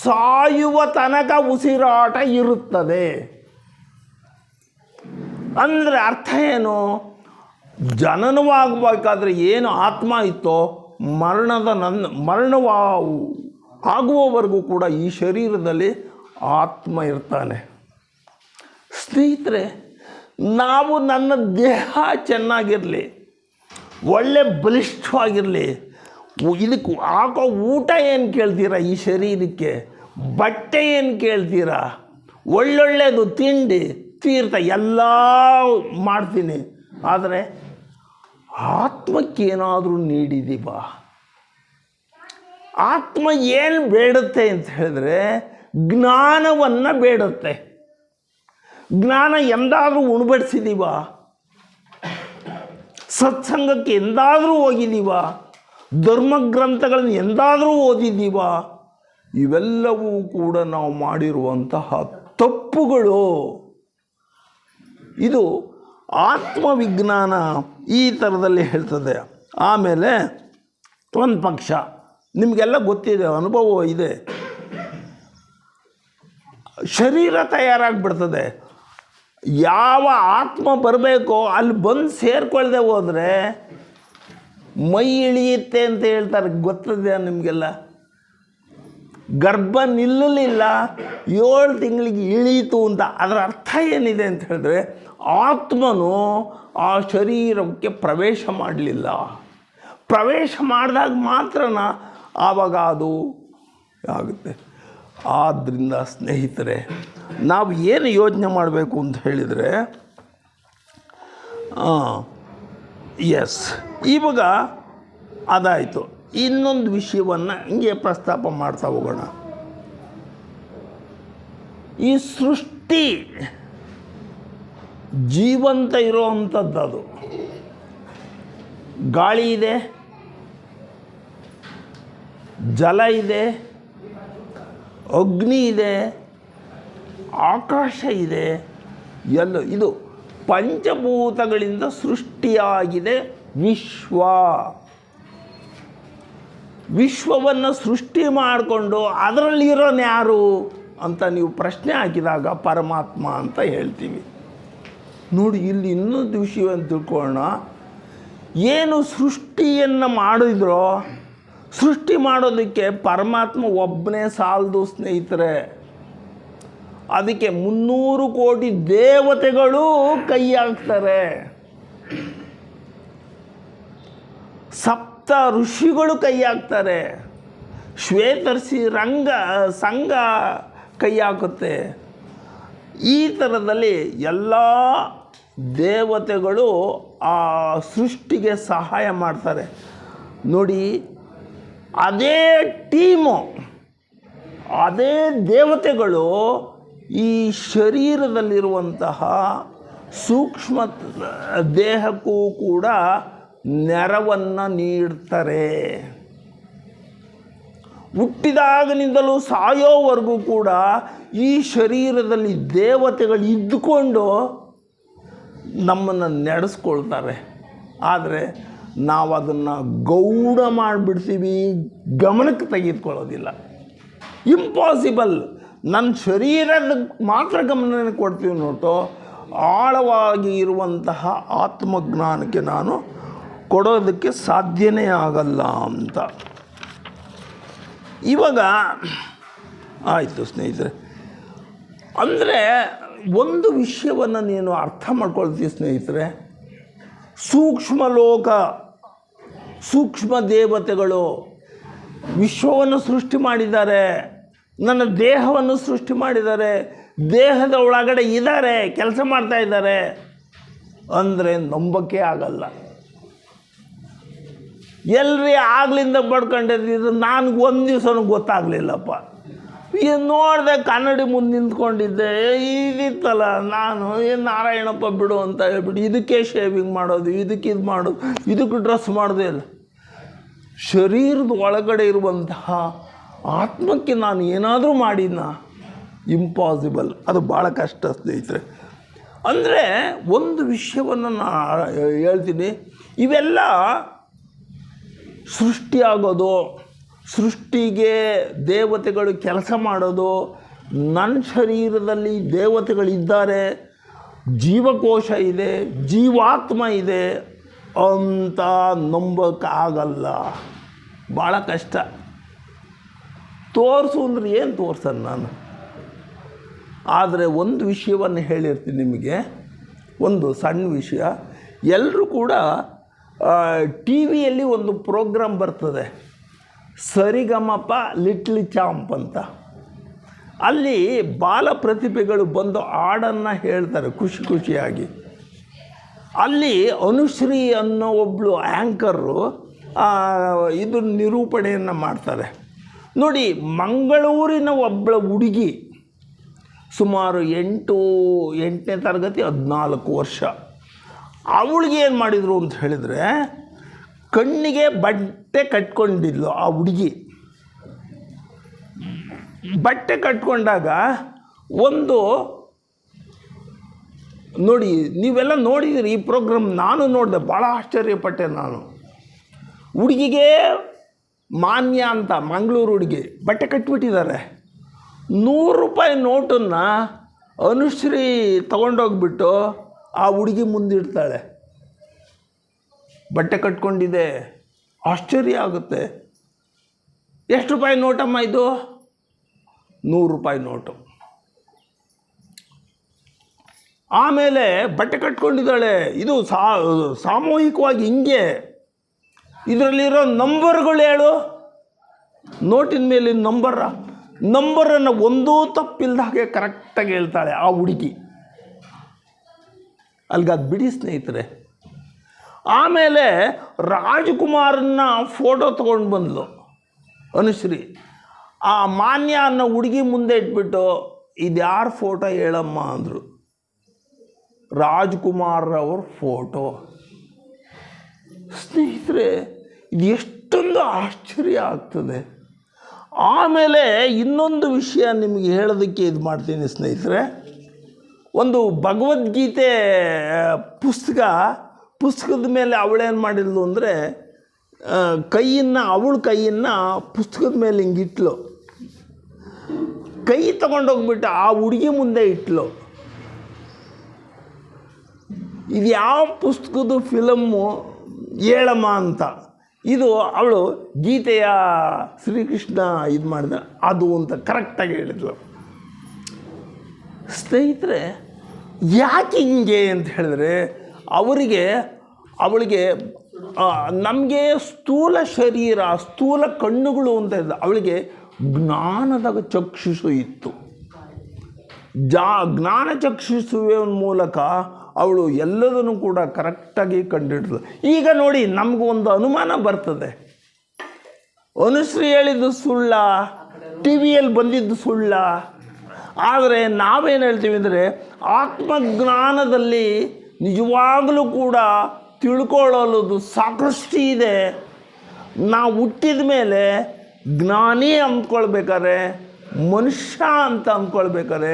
ಸಾಯುವ ತನಕ ಉಸಿರಾಟ ಇರುತ್ತದೆ. ಅಂದರೆ ಅರ್ಥ ಏನು? ಜನನವಾಗಬೇಕಾದ್ರೆ ಏನು ಆತ್ಮ ಇತ್ತೋ, ಮರಣವ ಆಗುವವರೆಗೂ ಕೂಡ ಈ ಶರೀರದಲ್ಲಿ ಆತ್ಮ ಇರ್ತಾನೆ. ಸ್ನೇಹಿತರೆ, ನಾವು ನನ್ನ ದೇಹ ಚೆನ್ನಾಗಿರಲಿ, ಒಳ್ಳೆ ಬಲಿಷ್ಠವಾಗಿರಲಿ, ಇದಕ್ಕೆ ಹಾಕೋ ಊಟ ಏನು ಕೇಳ್ತೀರಾ? ಈ ಶರೀರಕ್ಕೆ ಬಟ್ಟೆ ಏನು ಕೇಳ್ತೀರಾ? ಒಳ್ಳೊಳ್ಳೆಯದು ತಿಂಡಿ ತೀರ್ಥ ಎಲ್ಲ ಮಾಡ್ತೀನಿ. ಆದರೆ ಆತ್ಮಕ್ಕೇನಾದರೂ ನೀಡಿದೀವ? ಆತ್ಮ ಏನು ಬೇಡುತ್ತೆ ಅಂತ ಹೇಳಿದ್ರೆ ಜ್ಞಾನವನ್ನು ಬೇಡುತ್ತೆ. ಜ್ಞಾನ ಎಂದಾದರೂ ಉಣಬಡಿಸಿದೀವ? ಸತ್ಸಂಗಕ್ಕೆ ಎಂದಾದರೂ ಹೋಗಿದ್ದೀವ? ಧರ್ಮಗ್ರಂಥಗಳನ್ನು ಎಂದಾದರೂ ಓದಿದ್ದೀವ? ಇವೆಲ್ಲವೂ ಕೂಡ ನಾವು ಮಾಡಿರುವಂತಹ ತಪ್ಪುಗಳು. ಇದು ಆತ್ಮವಿಜ್ಞಾನ ಈ ಥರದಲ್ಲಿ ಹೇಳ್ತದೆ. ಆಮೇಲೆ ಒಂದು ಪಕ್ಷ ನಿಮಗೆಲ್ಲ ಗೊತ್ತಿದೆ, ಅನುಭವ ಇದೆ, ಶರೀರ ತಯಾರಾಗಿಬಿಡ್ತದೆ. ಯಾವ ಆತ್ಮ ಬರಬೇಕೋ ಅಲ್ಲಿ ಬಂದು ಸೇರಿಕೊಳ್ಳದೆ ಹೋದರೆ ಮೈ ಇಳಿಯುತ್ತೆ ಅಂತ ಹೇಳ್ತಾರೆ. ಗೊತ್ತಿದೆ ನಿಮಗೆಲ್ಲ? ಗರ್ಭ ನಿಲ್ಲಲಿಲ್ಲ, 7 ತಿಂಗಳಿಗೆ ಇಳೀತು ಅಂತ. ಅದರ ಅರ್ಥ ಏನಿದೆ ಅಂತ ಹೇಳಿದ್ರೆ ಆತ್ಮನು ಆ ಶರೀರಕ್ಕೆ ಪ್ರವೇಶ ಮಾಡಲಿಲ್ಲ. ಪ್ರವೇಶ ಮಾಡಿದಾಗ ಮಾತ್ರ ಆವಾಗ ಅದು ಆಗುತ್ತೆ. ಆದ್ದರಿಂದ ಸ್ನೇಹಿತರೆ, ನಾವು ಏನು ಯೋಚನೆ ಮಾಡಬೇಕು ಅಂತ ಹೇಳಿದರೆ, ಎಸ್, ಇವಾಗ ಅದಾಯಿತು. ಇನ್ನೊಂದು ವಿಷಯವನ್ನು ಹಂಗೆ ಪ್ರಸ್ತಾಪ ಮಾಡ್ತಾ ಹೋಗೋಣ. ಈ ಸೃಷ್ಟಿ ಜೀವಂತ ಇರೋವಂಥದ್ದು. ಅದು ಗಾಳಿ ಇದೆ, ಜಲ ಇದೆ, ಅಗ್ನಿ ಇದೆ, ಆಕಾಶ ಇದೆ, ಎಲ್ಲ ಇದು ಪಂಚಭೂತಗಳಿಂದ ಸೃಷ್ಟಿಯಾಗಿದೆ ವಿಶ್ವ. ವಿಶ್ವವನ್ನು ಸೃಷ್ಟಿ ಮಾಡಿಕೊಂಡು ಅದರಲ್ಲಿರೋನು ಯಾರು ಅಂತ ನೀವು ಪ್ರಶ್ನೆ ಹಾಕಿದಾಗ ಪರಮಾತ್ಮ ಅಂತ ಹೇಳ್ತೀವಿ. ನೋಡಿ, ಇಲ್ಲಿ ಇನ್ನೊಂದು ವಿಷಯವನ್ನು ತಿಳ್ಕೊಳ್ಳೋಣ. ಏನು ಸೃಷ್ಟಿಯನ್ನು ಮಾಡಿದ್ರೋ ಸೃಷ್ಟಿ ಮಾಡೋದಕ್ಕೆ ಪರಮಾತ್ಮ ಒಬ್ಬನೇ ಸಾಲದು ಸ್ನೇಹಿತರೆ. ಅದಕ್ಕೆ 300 ಕೋಟಿ ದೇವತೆಗಳು ಕೈ ಹಾಕ್ತಾರೆ, ಸಪ್ತ ಋಷಿಗಳು ಕೈ ಹಾಕ್ತಾರೆ, ಶ್ವೇತರ್ಷಿ ಸಂಘ ಕೈ ಹಾಕುತ್ತೆ. ಈ ಥರದಲ್ಲಿ ಎಲ್ಲ ದೇವತೆಗಳು ಆ ಸೃಷ್ಟಿಗೆ ಸಹಾಯ ಮಾಡ್ತಾರೆ ನೋಡಿ. ಅದೇ ಟೀಮು, ಅದೇ ದೇವತೆಗಳು ಈ ಶರೀರದಲ್ಲಿರುವಂತಹ ಸೂಕ್ಷ್ಮ ದೇಹಕ್ಕೂ ಕೂಡ ನೆರವನ್ನು ನೀಡ್ತಾರೆ. ಹುಟ್ಟಿದಾಗನಿಂದಲೂ ಸಾಯೋವರೆಗೂ ಕೂಡ ಈ ಶರೀರದಲ್ಲಿ ದೇವತೆಗಳು ಇದ್ದುಕೊಂಡು ನಮ್ಮನ್ನು ನಡೆಸ್ಕೊಳ್ತಾರೆ. ಆದರೆ ನಾವು ಅದನ್ನು ಗೌಣ ಮಾಡಿಬಿಡ್ತೀವಿ, ಗಮನಕ್ಕೆ ತೆಗೆದುಕೊಳ್ಳೋದಿಲ್ಲ. ಇಂಪಾಸಿಬಲ್. ನನ್ನ ಶರೀರದ ಮಾತ್ರ ಗಮನ ಕೊಡ್ತೀವಿ ನೋಟು, ಆಳವಾಗಿ ಇರುವಂತಹ ಆತ್ಮಜ್ಞಾನಕ್ಕೆ ನಾನು ಕೊಡೋದಕ್ಕೆ ಸಾಧ್ಯನೇ ಆಗಲ್ಲ ಅಂತ. ಇವಾಗ ಆಯಿತು ಸ್ನೇಹಿತರೆ. ಅಂದರೆ ಒಂದು ವಿಷಯವನ್ನು ನೀನು ಅರ್ಥ ಮಾಡ್ಕೊಳ್ತೀವಿ ಸ್ನೇಹಿತರೆ. ಸೂಕ್ಷ್ಮ ಲೋಕ, ಸೂಕ್ಷ್ಮ ದೇವತೆಗಳು ವಿಶ್ವವನ್ನು ಸೃಷ್ಟಿ ಮಾಡಿದ್ದಾರೆ, ನನ್ನ ದೇಹವನ್ನು ಸೃಷ್ಟಿ ಮಾಡಿದ್ದಾರೆ, ದೇಹದ ಒಳಗಡೆ ಇದ್ದಾರೆ, ಕೆಲಸ ಮಾಡ್ತಾ ಇದ್ದಾರೆ ಅಂದರೆ ನಂಬಕ್ಕೆ ಆಗಲ್ಲ. ಎಲ್ಲರಿ ಆಗ್ಲಿಂದ ಬಡ್ಕೊಂಡಿದ್ದು ನನಗೆ ಒಂದು ದಿವಸನೂ ಗೊತ್ತಾಗಲಿಲ್ಲಪ್ಪ. ಈಗ ನೋಡಿದೆ, ಕನ್ನಡಿ ಮುಂದೆ ನಿಂತ್ಕೊಂಡಿದ್ದೆ, ಇದಿತ್ತಲ್ಲ, ನಾನು ಏನು ನಾರಾಯಣಪ್ಪ ಬಿಡು ಅಂತ ಹೇಳ್ಬಿಟ್ಟು ಇದಕ್ಕೆ ಶೇವಿಂಗ್ ಮಾಡೋದು, ಇದಕ್ಕೆ ಇದು ಮಾಡೋದು, ಇದಕ್ಕೆ ಡ್ರೆಸ್ ಮಾಡೋದೇ ಇಲ್ಲ. ಶರೀರದ ಒಳಗಡೆ ಇರುವಂತಹ ಆತ್ಮಕ್ಕೆ ನಾನು ಏನಾದರೂ ಮಾಡಿದ್ನ? ಇಂಪಾಸಿಬಲ್. ಅದು ಭಾಳ ಕಷ್ಟ ಸ್ನೇಹಿತರೆ. ಅಂದರೆ ಒಂದು ವಿಷಯವನ್ನು ನಾನು ಹೇಳ್ತೀನಿ, ಇವೆಲ್ಲ ಸೃಷ್ಟಿಯಾಗೋದು, ಸೃಷ್ಟಿಗೆ ದೇವತೆಗಳು ಕೆಲಸ ಮಾಡೋದು, ನನ್ನ ಶರೀರದಲ್ಲಿ ದೇವತೆಗಳಿದ್ದಾರೆ, ಜೀವಕೋಶ ಇದೆ, ಜೀವಾತ್ಮ ಇದೆ ಅಂತ ನಂಬೋಕ್ಕಾಗಲ್ಲ. ಭಾಳ ಕಷ್ಟ. ತೋರಿಸು ಅಂದ್ರೆ ಏನು ತೋರ್ಸೋಣ ನಾನು? ಆದರೆ ಒಂದು ವಿಷಯವನ್ನು ಹೇಳಿರ್ತೀನಿ ನಿಮಗೆ, ಒಂದು ಸಣ್ಣ ವಿಷಯ. ಎಲ್ಲರೂ ಕೂಡ ಟಿ ವಿಯಲ್ಲಿ ಒಂದು ಪ್ರೋಗ್ರಾಮ್ ಬರ್ತದೆ, ಸರಿಗಮಪ ಲಿಟ್ಲ್ ಚಾಂಪ್ ಅಂತ. ಅಲ್ಲಿ ಬಾಲ ಪ್ರತಿಭೆಗಳು ಬಂದು ಹಾಡನ್ನು ಹೇಳ್ತಾರೆ ಖುಷಿ ಖುಷಿಯಾಗಿ. ಅಲ್ಲಿ ಅನುಶ್ರೀ ಅನ್ನೋ ಒಬ್ಬಳು ಆ್ಯಂಕರು ಇದು ನಿರೂಪಣೆಯನ್ನು ಮಾಡ್ತಾರೆ ನೋಡಿ. ಮಂಗಳೂರಿನ ಒಬ್ಬಳ ಹುಡುಗಿ, ಸುಮಾರು 8ನೇ ತರಗತಿ, 14 ವರ್ಷ. ಅವಳಿಗೆ ಏನು ಮಾಡಿದರು ಅಂತ ಹೇಳಿದರೆ, ಕಣ್ಣಿಗೆ ಬಟ್ಟೆ ಕಟ್ಕೊಂಡಿದ್ಲು ಆ ಹುಡುಗಿ. ಬಟ್ಟೆ ಕಟ್ಕೊಂಡಾಗ ಒಂದು ನೋಡಿ, ನೀವೆಲ್ಲ ನೋಡಿದ್ದೀರಿ ಈ ಪ್ರೋಗ್ರಾಮ್, ನಾನು ನೋಡಿದೆ, ಭಾಳ ಆಶ್ಚರ್ಯಪಟ್ಟೆ ನಾನು. ಹುಡುಗಿಗೆ ಮಾನ್ಯ ಅಂತ, ಮಂಗಳೂರು ಹುಡುಗಿ, ಬಟ್ಟೆ ಕಟ್ಬಿಟ್ಟಿದ್ದಾರೆ. 100 ರೂಪಾಯಿ ನೋಟನ್ನು ಅನುಶ್ರೀ ತೊಗೊಂಡೋಗ್ಬಿಟ್ಟು ಆ ಹುಡುಗಿ ಮುಂದಿಡ್ತಾಳೆ. ಬಟ್ಟೆ ಕಟ್ಕೊಂಡಿದೆ. ಆಶ್ಚರ್ಯ ಆಗುತ್ತೆ. ಎಷ್ಟು ರೂಪಾಯಿ ನೋಟಮ್ಮ ಇದು? 100 ರೂಪಾಯಿ ನೋಟು. ಆಮೇಲೆ ಬಟ್ಟೆ ಕಟ್ಕೊಂಡಿದ್ದಾಳೆ. ಇದು ಸಾಮೂಹಿಕವಾಗಿ ಹಿಂಗೆ. ಇದರಲ್ಲಿರೋ ನಂಬರ್ಗಳು ಹೇಳು, ನೋಟಿನ ಮೇಲಿನ ನಂಬರನ್ನು ಒಂದೂ ತಪ್ಪಿಲ್ದ ಹಾಗೆ ಕರೆಕ್ಟಾಗಿ ಹೇಳ್ತಾಳೆ ಆ ಹುಡುಗಿ. ಅಲ್ಲಿಗೆ ಅದು ಬಿಡಿ ಸ್ನೇಹಿತರೆ. ಆಮೇಲೆ ರಾಜ್ಕುಮಾರನ್ನ ಫೋಟೋ ತೊಗೊಂಡು ಬಂದ್ಲು ಅನುಶ್ರೀ. ಆ ಮಾನ್ಯ ಅನ್ನೋ ಹುಡುಗಿ ಮುಂದೆ ಇಟ್ಬಿಟ್ಟು, ಇದು ಯಾರ ಫೋಟೋ ಹೇಳಮ್ಮ ಅಂದರು. ರಾಜ್ಕುಮಾರ್ ಅವ್ರ ಫೋಟೋ. ಸ್ನೇಹಿತರೆ, ಇದು ಎಷ್ಟೊಂದು ಆಶ್ಚರ್ಯ ಆಗ್ತದೆ. ಆಮೇಲೆ ಇನ್ನೊಂದು ವಿಷಯ ನಿಮಗೆ ಹೇಳೋದಕ್ಕೆ ಇದು ಮಾಡ್ತೀನಿ ಸ್ನೇಹಿತರೆ. ಒಂದು ಭಗವದ್ಗೀತೆ ಪುಸ್ತಕದ ಮೇಲೆ ಅವಳೇನು ಮಾಡಿದ್ಲು ಅಂದರೆ, ಅವಳ ಕೈಯನ್ನು ಪುಸ್ತಕದ ಮೇಲೆ ಹಿಂಗಿಟ್ಲು. ಕೈ ತಗೊಂಡೋಗ್ಬಿಟ್ಟು ಆ ಹುಡುಗಿ ಮುಂದೆ ಇಟ್ಲು. ಇದು ಯಾವ ಪುಸ್ತಕದ ಫಿಲಮ್ಮು ಹೇಳಮ್ಮ ಅಂತ. ಇದು ಅವಳು ಗೀತೆಯ ಶ್ರೀಕೃಷ್ಣ ಇದು ಮಾಡಿದ ಅದು ಅಂತ ಕರೆಕ್ಟಾಗಿ ಹೇಳಿದ್ಲು. ಸ್ನೇಹಿತರೆ, ಯಾಕೆ ಹಿಂಗೆ ಅಂತ ಹೇಳಿದ್ರೆ ಅವಳಿಗೆ ನಮಗೆ ಸ್ಥೂಲ ಶರೀರ, ಸ್ಥೂಲ ಕಣ್ಣುಗಳು ಅಂತ ಇದ್ದ, ಅವಳಿಗೆ ಜ್ಞಾನದ ಚಕ್ಷುಷು ಇತ್ತು. ಜ್ಞಾನ ಚಕ್ಷುಷುವ ಮೂಲಕ ಅವಳು ಎಲ್ಲದನ್ನು ಕೂಡ ಕರೆಕ್ಟಾಗಿ ಕಂಡುಹಿಡಿದ್ಳು. ಈಗ ನೋಡಿ, ನಮಗೂ ಒಂದು ಅನುಮಾನ ಬರ್ತದೆ, ಅನುಶ್ರೀ ಹೇಳಿದ್ದು ಸುಳ್ಳ, ಟಿ ವಿಯಲ್ಲಿ ಬಂದಿದ್ದು ಸುಳ್ಳ. ಆದರೆ ನಾವೇನು ಹೇಳ್ತೀವಿ ಅಂದರೆ, ಆತ್ಮಜ್ಞಾನದಲ್ಲಿ ನಿಜವಾಗಲೂ ಕೂಡ ತಿಳ್ಕೊಳ್ಳೋದು ಸಾಕಷ್ಟು ಇದೆ. ನಾವು ಹುಟ್ಟಿದ ಮೇಲೆ ಜ್ಞಾನಿ ಅಂದ್ಕೊಳ್ಬೇಕಾದ್ರೆ, ಮನುಷ್ಯ ಅಂತ ಅಂದ್ಕೊಳ್ಬೇಕಾದ್ರೆ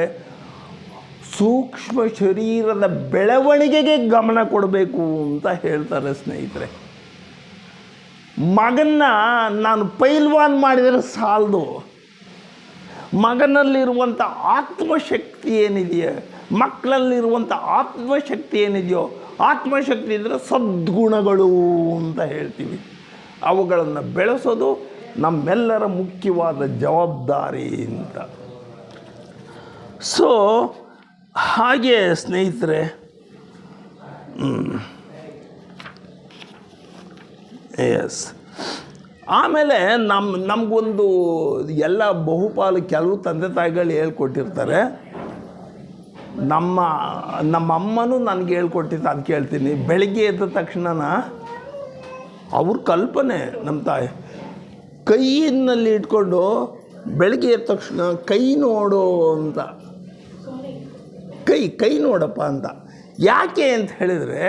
ಸೂಕ್ಷ್ಮ ಶರೀರದ ಬೆಳವಣಿಗೆಗೆ ಗಮನ ಕೊಡಬೇಕು ಅಂತ ಹೇಳ್ತಾರೆ ಸ್ನೇಹಿತರೆ. ಮಗನ್ನ ನಾನು ಪೈಲ್ವಾನ್ ಮಾಡಿದರೆ ಸಾಲದು, ಮಗನಲ್ಲಿರುವಂಥ ಆತ್ಮಶಕ್ತಿ ಏನಿದೆಯೋ, ಮಕ್ಕಳಲ್ಲಿರುವಂಥ ಆತ್ಮಶಕ್ತಿ ಏನಿದೆಯೋ, ಆತ್ಮಶಕ್ತಿ ಇದ್ದರೆ ಸದ್ಗುಣಗಳು ಅಂತ ಹೇಳ್ತೀವಿ. ಅವುಗಳನ್ನು ಬೆಳೆಸೋದು ನಮ್ಮೆಲ್ಲರ ಮುಖ್ಯವಾದ ಜವಾಬ್ದಾರಿ ಅಂತ. ಸೊ ಹಾಗೆ ಸ್ನೇಹಿತರೆ, ಎಸ್, ಆಮೇಲೆ ನಮಗೊಂದು ಎಲ್ಲ ಬಹುಪಾಲು ಕೆಲವು ತಂದೆ ತಾಯಿಗಳು ಹೇಳ್ಕೊಟ್ಟಿರ್ತಾರೆ. ನಮ್ಮ ಅಮ್ಮನೂ ನನಗೆ ಹೇಳ್ಕೊಟ್ಟಿದ್ದು ಅದು ಕೇಳ್ತೀನಿ. ಬೆಳಗ್ಗೆ ಎದ್ದ ತಕ್ಷಣ ಅವ್ರ ಕಲ್ಪನೆ, ನಮ್ಮ ತಾಯಿ ಕೈಯಲ್ಲಿ ಇಟ್ಕೊಂಡು ಬೆಳಗ್ಗೆ ಎದ್ದ ತಕ್ಷಣ ಕೈ ನೋಡು ಅಂತ, ಕೈ ನೋಡಪ್ಪ ಅಂತ. ಯಾಕೆ ಅಂತ ಹೇಳಿದರೆ,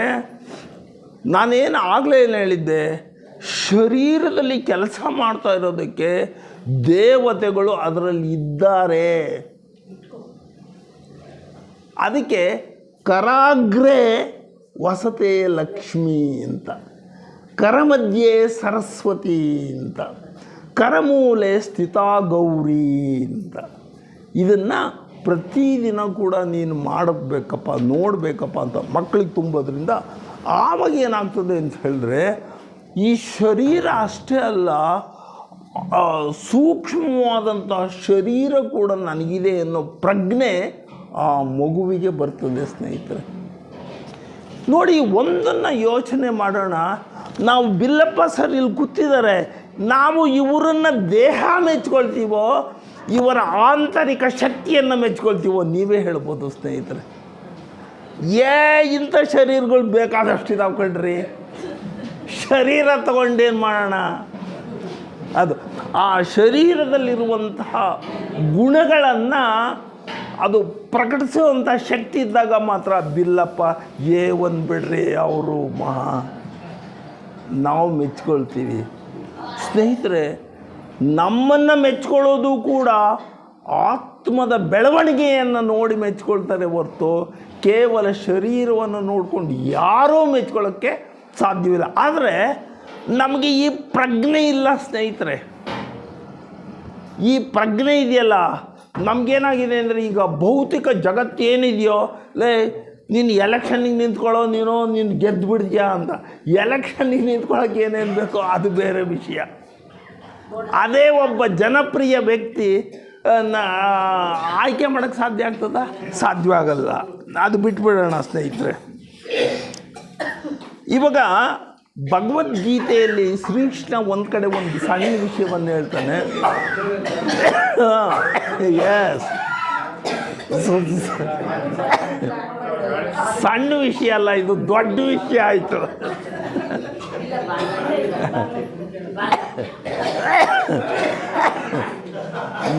ನಾನೇನು ಆಗಲೇ ಏನು ಹೇಳಿದ್ದೆ, ಶರೀರದಲ್ಲಿ ಕೆಲಸ ಮಾಡ್ತಾ ಇರೋದಕ್ಕೆ ದೇವತೆಗಳು ಅದರಲ್ಲಿ ಇದ್ದಾರೆ. ಅದಕ್ಕೆ ಕರಾಗ್ರೆ ವಸತೆ ಲಕ್ಷ್ಮಿ ಅಂತ, ಕರಮಧ್ಯೆ ಸರಸ್ವತಿ ಅಂತ, ಕರಮೂಲೆ ಸ್ಥಿತ ಗೌರಿ ಅಂತ. ಇದನ್ನು ಪ್ರತಿದಿನ ಕೂಡ ನೀನು ಮಾಡಬೇಕಪ್ಪ, ನೋಡಬೇಕಪ್ಪ ಅಂತ ಮಕ್ಕಳಿಗೆ ತುಂಬೋದ್ರಿಂದ ಆವಾಗ ಏನಾಗ್ತದೆ ಅಂತ ಹೇಳಿದ್ರೆ, ಈ ಶರೀರ ಅಷ್ಟೇ ಅಲ್ಲ, ಸೂಕ್ಷ್ಮವಾದಂಥ ಶರೀರ ಕೂಡ ನನಗಿದೆ ಅನ್ನೋ ಪ್ರಜ್ಞೆ ಆ ಮಗುವಿಗೆ ಬರ್ತದೆ ಸ್ನೇಹಿತರೆ. ನೋಡಿ, ಒಂದನ್ನು ಯೋಚನೆ ಮಾಡೋಣ. ನಾವು ಬಿಲ್ಲಪ್ಪ ಸರ್ ಇಲ್ಲಿ ಕೂತಿದ್ದಾರೆ, ನಾವು ಇವರನ್ನು ದೇಹ ಮೆಚ್ಕೊಳ್ತೀವೋ ಇವರ ಆಂತರಿಕ ಶಕ್ತಿಯನ್ನು ಮೆಚ್ಕೊಳ್ತೀವೋ ನೀವೇ ಹೇಳ್ಬೋದು ಸ್ನೇಹಿತರೆ. ಇಂಥ ಶರೀರಗಳು ಬೇಕಾದಷ್ಟಿದಾವೆ ಕಣ್ರಿ. ಶರೀರ ತಗೊಂಡೇನು ಮಾಡೋಣ? ಅದು ಆ ಶರೀರದಲ್ಲಿರುವಂತಹ ಗುಣಗಳನ್ನು ಅದು ಪ್ರಕಟಿಸುವಂಥ ಶಕ್ತಿ ಇದ್ದಾಗ ಮಾತ್ರ ಬಿಲ್ಲಪ್ಪ ಒಂದು ಬಿಡ್ರಿ ಅವರು ನಾವು ಮೆಚ್ಕೊಳ್ತೀವಿ ಸ್ನೇಹಿತರೆ. ನಮ್ಮನ್ನು ಮೆಚ್ಕೊಳ್ಳೋದು ಕೂಡ ಆತ್ಮದ ಬೆಳವಣಿಗೆಯನ್ನು ನೋಡಿ ಮೆಚ್ಕೊಳ್ತಾರೆ ಹೊರತು ಕೇವಲ ಶರೀರವನ್ನು ನೋಡಿಕೊಂಡು ಯಾರೂ ಮೆಚ್ಕೊಳ್ಳೋಕ್ಕೆ ಸಾಧ್ಯವಿಲ್ಲ. ಆದರೆ ನಮಗೆ ಈ ಪ್ರಜ್ಞೆ ಇಲ್ಲ ಸ್ನೇಹಿತರೆ. ಈ ಪ್ರಜ್ಞೆ ಇದೆಯಲ್ಲ, ನಮಗೇನಾಗಿದೆ ಅಂದರೆ, ಈಗ ಭೌತಿಕ ಜಗತ್ತು ಏನಿದೆಯೋ, ನೀನು ಎಲೆಕ್ಷನ್ನಿಗೆ ನಿಂತ್ಕೊಳ್ಳೋ, ನೀನು ಗೆದ್ದು ಬಿಡ್ತೀಯಾ ಅಂತ. ಎಲೆಕ್ಷನ್ನಿಗೆ ನಿಂತ್ಕೊಳ್ಳೋಕೆ ಏನೇನು ಬೇಕೋ ಅದು ಬೇರೆ ವಿಷಯ. ಅದೇ ಒಬ್ಬ ಜನಪ್ರಿಯ ವ್ಯಕ್ತಿ ಆಯ್ಕೆ ಮಾಡೋಕ್ಕೆ ಸಾಧ್ಯ ಆಗ್ತದ? ಸಾಧ್ಯವಾಗಲ್ಲ. ಅದು ಬಿಟ್ಬಿಡೋಣ ಸ್ನೇಹಿತರೆ. ಇವಾಗ ಭಗವದ್ಗೀತೆಯಲ್ಲಿ ಶ್ರೀಕೃಷ್ಣ ಒಂದು ಕಡೆ ಒಂದು ಸಣ್ಣ ವಿಷಯವನ್ನು ಹೇಳ್ತಾನೆ. ಎಸ್, ಸಣ್ಣ ವಿಷಯ ಅಲ್ಲ, ಇದು ದೊಡ್ಡ ವಿಷಯ ಆಯಿತು.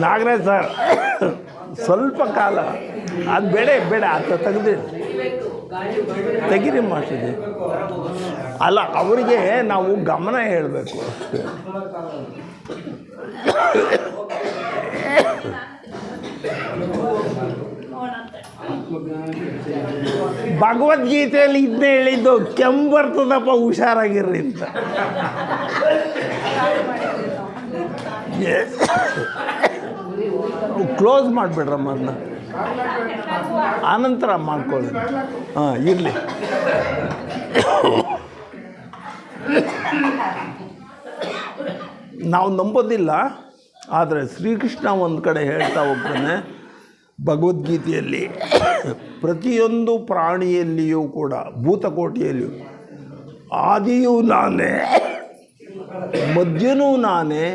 ನಾಗರಾಜ್ ಸರ್ ಸ್ವಲ್ಪ ಕಾಲ ಅದು ಬೇಡ ಅಂತ ತೆಗೀರಿ ಮಾಡ್ತಿದ್ದೆ. ಅಲ್ಲ, ಅವರಿಗೆ ನಾವು ಗಮನ ಹೇಳಬೇಕು ಅಷ್ಟೇ. ಭಗವದ್ಗೀತೆಯಲ್ಲಿ ಇದನ್ನೇ ಹೇಳಿದ್ದು, ಕೆಮ್ಮು ಬರ್ತದಪ್ಪ ಹುಷಾರಾಗಿರ್ರಿ ಅಂತ. ಕ್ಲೋಸ್ ಮಾಡಿಬಿಡ್ರಮ್ಮ, ಅದನ್ನ ಆನಂತರ ಮಾಡ್ಕೊಳ್ಳಿ. ಇರಲಿ. ನಾವು ನಂಬೋದಿಲ್ಲ, ಆದರೆ ಶ್ರೀಕೃಷ್ಣ ಒಂದು ಕಡೆ ಹೇಳ್ತಾ ಹೋಗ್ತಾನೆ ಭಗವದ್ಗೀತೆಯಲ್ಲಿ, ಪ್ರತಿಯೊಂದು ಪ್ರಾಣಿಯಲ್ಲಿಯೂ ಕೂಡ ಭೂತಕೋಟಿಯಲ್ಲಿಯೂ ಆದಿಯೂ ನಾನೇ, ಮಧ್ಯನೂ ನಾನೇ,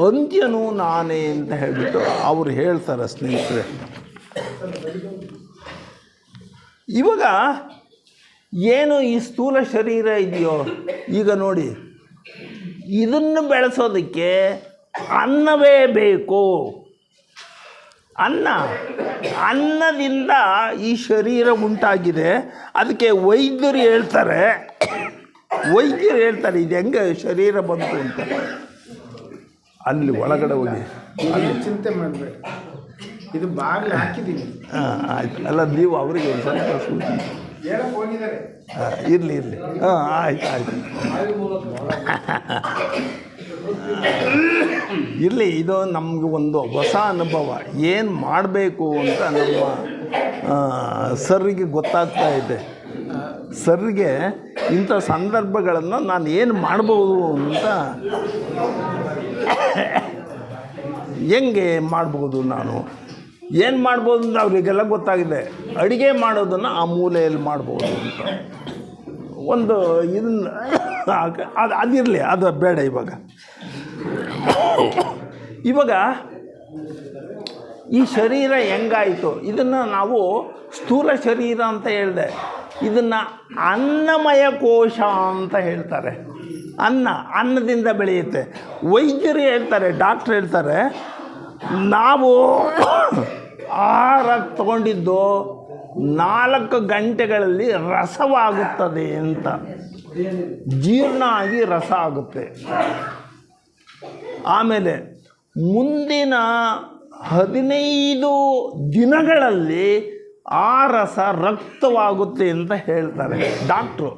ಅಂತ್ಯನೂ ನಾನೇ ಅಂತ ಹೇಳಿಬಿಟ್ಟು ಅವರು ಹೇಳ್ತಾರೆ ಸ್ನೇಹಿತರೆ. ಇವಾಗ ಏನು ಈ ಸ್ಥೂಲ ಶರೀರ ಇದೆಯೋ, ಈಗ ನೋಡಿ, ಇದನ್ನು ಬೆಳೆಸೋದಕ್ಕೆ ಅನ್ನವೇ ಬೇಕು. ಅನ್ನದಿಂದ ಈ ಶರೀರ ಉಂಟಾಗಿದೆ. ಅದಕ್ಕೆ ವೈದ್ಯರು ಹೇಳ್ತಾರೆ ಇದು ಹೆಂಗೆ ಶರೀರ ಬಂತು ಅಂತ. ಅಲ್ಲಿ ಒಳಗಡೆ ಹೋಗಿ ಅಲ್ಲಿ ಚಿಂತೆ ಮಾಡಬೇಡಿ, ಇದು ಬಾಗಿಲು ಹಾಕಿದ್ದೀನಿ. ಆಯ್ತು. ಅಲ್ಲ, ನೀವು ಅವರಿಗೆ ಒಂದು ಸ್ವಲ್ಪ ಹೋಗಿದ್ದಾರೆ. ಇರಲಿ. ಆಯ್ತು. ಇರಲಿ, ಇದು ನಮಗೆ ಒಂದು ಹೊಸ ಅನುಭವ. ಏನು ಮಾಡಬೇಕು ಅಂತ ನಮ್ಮ ಸರ್ರಿಗೆ ಗೊತ್ತಾಗ್ತಾ ಇದೆ. ಸರ್ಗೆ ಇಂಥ ಸಂದರ್ಭಗಳನ್ನು ನಾನು ಏನು ಮಾಡ್ಬೋದು ಅಂತ, ಹೆಂಗೆ ಮಾಡ್ಬೋದು, ನಾನು ಏನು ಮಾಡ್ಬೋದು ಅಂತ ಅವರಿಗೆಲ್ಲ ಗೊತ್ತಾಗಿದೆ. ಅಡುಗೆ ಮಾಡೋದನ್ನು ಆ ಮೂಲೆಯಲ್ಲಿ ಮಾಡ್ಬೋದು ಅಂತ ಒಂದು ಇದನ್ನು ಅದಿರಲಿ, ಅದು ಬೇಡ. ಇವಾಗ ಈ ಶರೀರ ಹೆಂಗಾಯಿತು, ಇದನ್ನು ನಾವು ಸ್ಥೂಲ ಶರೀರ ಅಂತ ಹೇಳಿದೆ. ಇದನ್ನು ಅನ್ನಮಯ ಕೋಶ ಅಂತ ಹೇಳ್ತಾರೆ. ಅನ್ನದಿಂದ ಬೆಳೆಯುತ್ತೆ. ವೈದ್ಯರು ಹೇಳ್ತಾರೆ, ಡಾಕ್ಟ್ರ್ ಹೇಳ್ತಾರೆ, ನಾವು ಆಹಾರ ತಗೊಂಡಿದ್ದು 4 ಗಂಟೆಗಳಲ್ಲಿ ರಸವಾಗುತ್ತದೆ ಅಂತ. ಜೀರ್ಣ ಆಗಿ ರಸ ಆಗುತ್ತೆ. ಆಮೇಲೆ ಮುಂದಿನ 15 ದಿನಗಳಲ್ಲಿ ಆ ರಸ ರಕ್ತವಾಗುತ್ತೆ ಅಂತ ಹೇಳ್ತಾರೆ ಡಾಕ್ಟ್ರು.